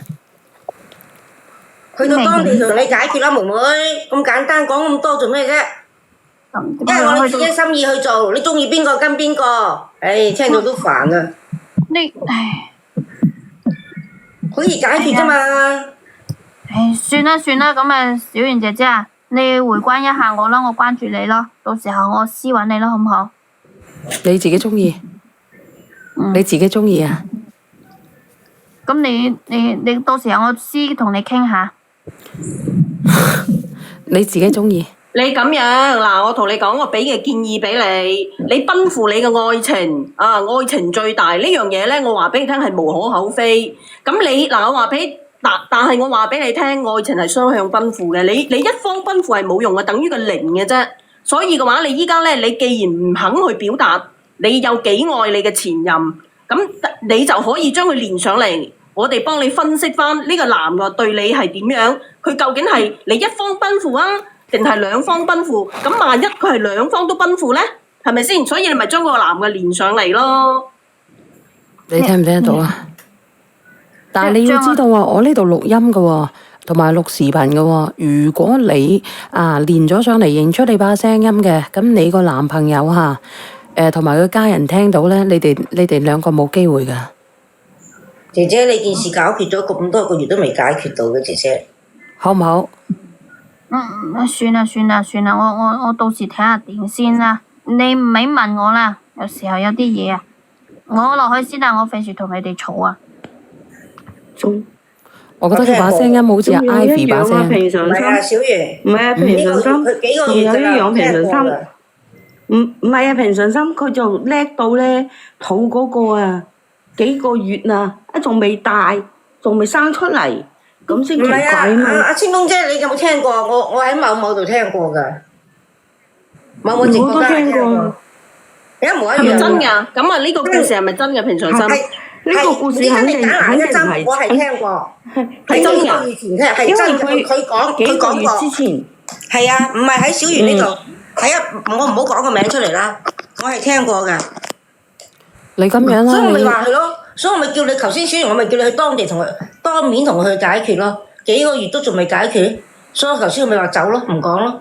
去到當地同你解決啦，妹妹，咁簡單講咁多做咩啫？因為我哋自己心意去做，你中意邊個跟邊個，唉，聽到都煩啊！可以解決啫嘛。唉，算啦，咁啊，小圓姐姐啊，你回關一下我啦，我關注你咯，到時候我私揾你啦，好唔好？你自己中意，你自己中意啊？咁你到時候我私同你傾下。你自己中意。你咁樣嗱，我同你講，我俾嘅建議俾你，你奔赴你嘅愛情啊，愛情最大呢樣嘢咧，我話俾你聽係無可厚非。咁你嗱，我話俾但係我話俾你聽，愛情係雙向奔赴嘅，你一方奔赴係冇用嘅，等於個零嘅啫。所以嘅話，你依家咧，你既然唔肯去表達你有幾愛你嘅前任，咁你就可以將佢連上嚟。我哋幫你分析翻呢個男嘅對你係點樣，佢究竟係你一方奔赴啊，定係兩方奔赴？咁萬一佢係兩方都奔赴咧，係咪先？所以你咪將個男嘅連上嚟咯。你聽唔聽得到啊？但係你要知道啊，我呢度錄音嘅喎，同埋錄視頻嘅喎。如果你連咗上嚟認出你把聲音嘅，咁你個男朋友同埋佢家人聽到咧，你哋兩個冇機會㗎。姐姐，你件事解決咗咁多個月都未解決到嘅，姐姐，好唔好？算啦，我到時睇下點先啦。你唔咪問我啦，有時候有啲嘢啊，我落去先啦，我費事同你哋嘈啊。我覺得佢把聲音好似阿 Ivy 把聲。唔係啊，小圓。唔係啊，平常心。佢幾個月有一樣平常聽過㗎。唔係啊，平常心佢就叻到咧，肚嗰個啊幾個月啊，仲未大，仲未生出嚟，咁先奇怪啊嘛。阿千峰姐，你有冇聽過？我喺某度聽過㗎。某直播間聽過。一模一樣。係咪真㗎？咁啊，呢個故事係咪真嘅？平常心。呢個故事肯定係我係聽過，係真㗎。以前聽係真嘅，佢講過。之前係啊，唔係喺小圓呢度，係啊，我唔好講個名出嚟啦，我係聽過㗎。你咁樣啦，所以我咪話佢咯，所以我咪叫你頭先小圓，我咪叫你去當地同佢當面同佢去解決咯。幾個月都仲未解決，所以頭先我咪話走咯，唔講咯。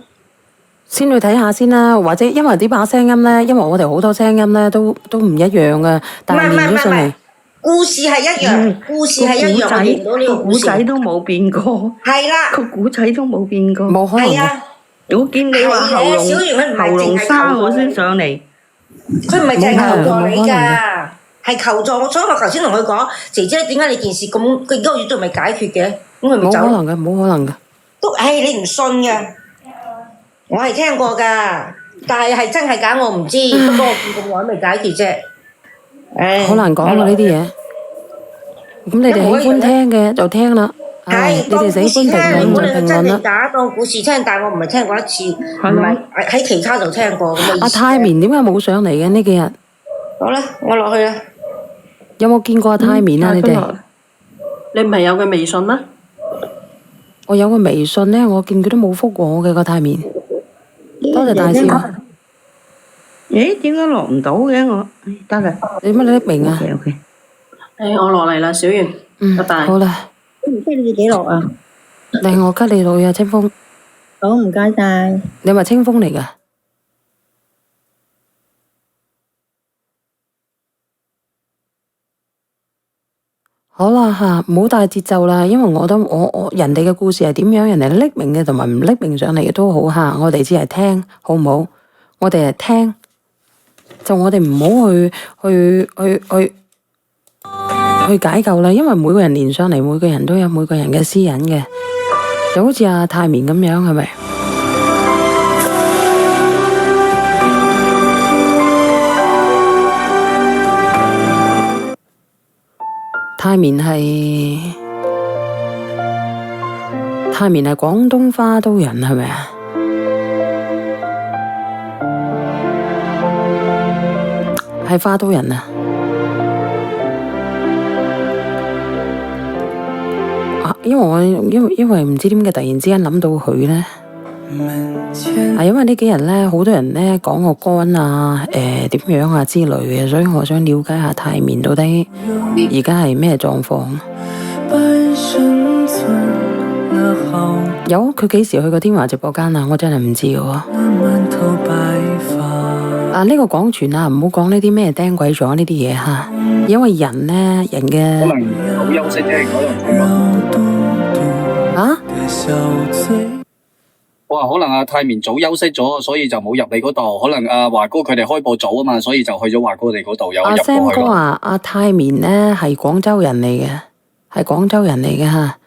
先去睇下先啦，或者因為呢把聲音咧，因為我哋好多聲音咧都唔一樣嘅，但係連咗上嚟。故事係一樣，故事係一樣，我見到呢個故仔都冇變過。係啦，個故仔都冇變過。冇可能嘅。我見你話喉嚨沙，我先上嚟。佢唔係淨係求助你㗎，係求助。所以我頭先同佢講，姐姐點解你件事咁幾個月都未解決嘅？咁佢咪走？冇可能嘅，冇可能嘅。都你唔信嘅，我係聽過㗎，但係真係假我唔知，不過我見咁耐都未解決啫。好難講㗎呢啲嘢。咁你哋喜歡聽嘅就聽啦，唉，你哋當喜歡評論如果就評論你真定啦。假當故事聽，但係我唔係聽過一次，唔係喺其他度聽過咁嘅意思。阿泰棉點解冇上嚟嘅呢幾日？好啦，我落去啦。有冇見過阿泰棉啊？你哋？你唔係有佢微信咩？我有個微信咧，我見佢都冇覆過我嘅個泰棉。多謝大少。咦？點解落唔到嘅我？得啦。你乜你匿名啊？ OK。我落嚟啦，小圓。拜拜。好啦。唔知你幾落啊？嚟我吉你落去啊，清風。好，唔該晒。你係咪清風嚟㗎？好啦吓，唔好帶節奏啦，因為我人哋嘅故事係點樣，人哋匿名嘅同埋唔匿名上嚟嘅都好吓，我哋只係聽，好唔好？我哋係聽，就我哋唔好去解救啦，因為每個人連上嚟，每個人都有每個人嘅私隱嘅，就好似阿泰棉咁樣，係咪？泰棉係廣東花都人係咪啊？係花都人啊！因為唔知點解突然之間諗到佢咧，係因為呢幾日咧，好多人咧講我肝啊，點樣啊之類嘅，所以我想了解下泰棉到底而家係咩狀況。有佢幾時去過天華直播間啊？我真係唔知嘅喎。呢個廣傳啊，唔好講呢啲咩釘鬼咗呢啲嘢嚇，因為人咧，人嘅可能好休息啫，嗰度啊？我話可能阿泰棉早休息咗，所以就冇入你嗰度。可能阿華哥佢哋開播早啊嘛，所以就去咗華哥哋嗰度有入過去咯。Sam 哥話阿泰棉咧係廣州人嚟嘅，係廣州人嚟嘅嚇。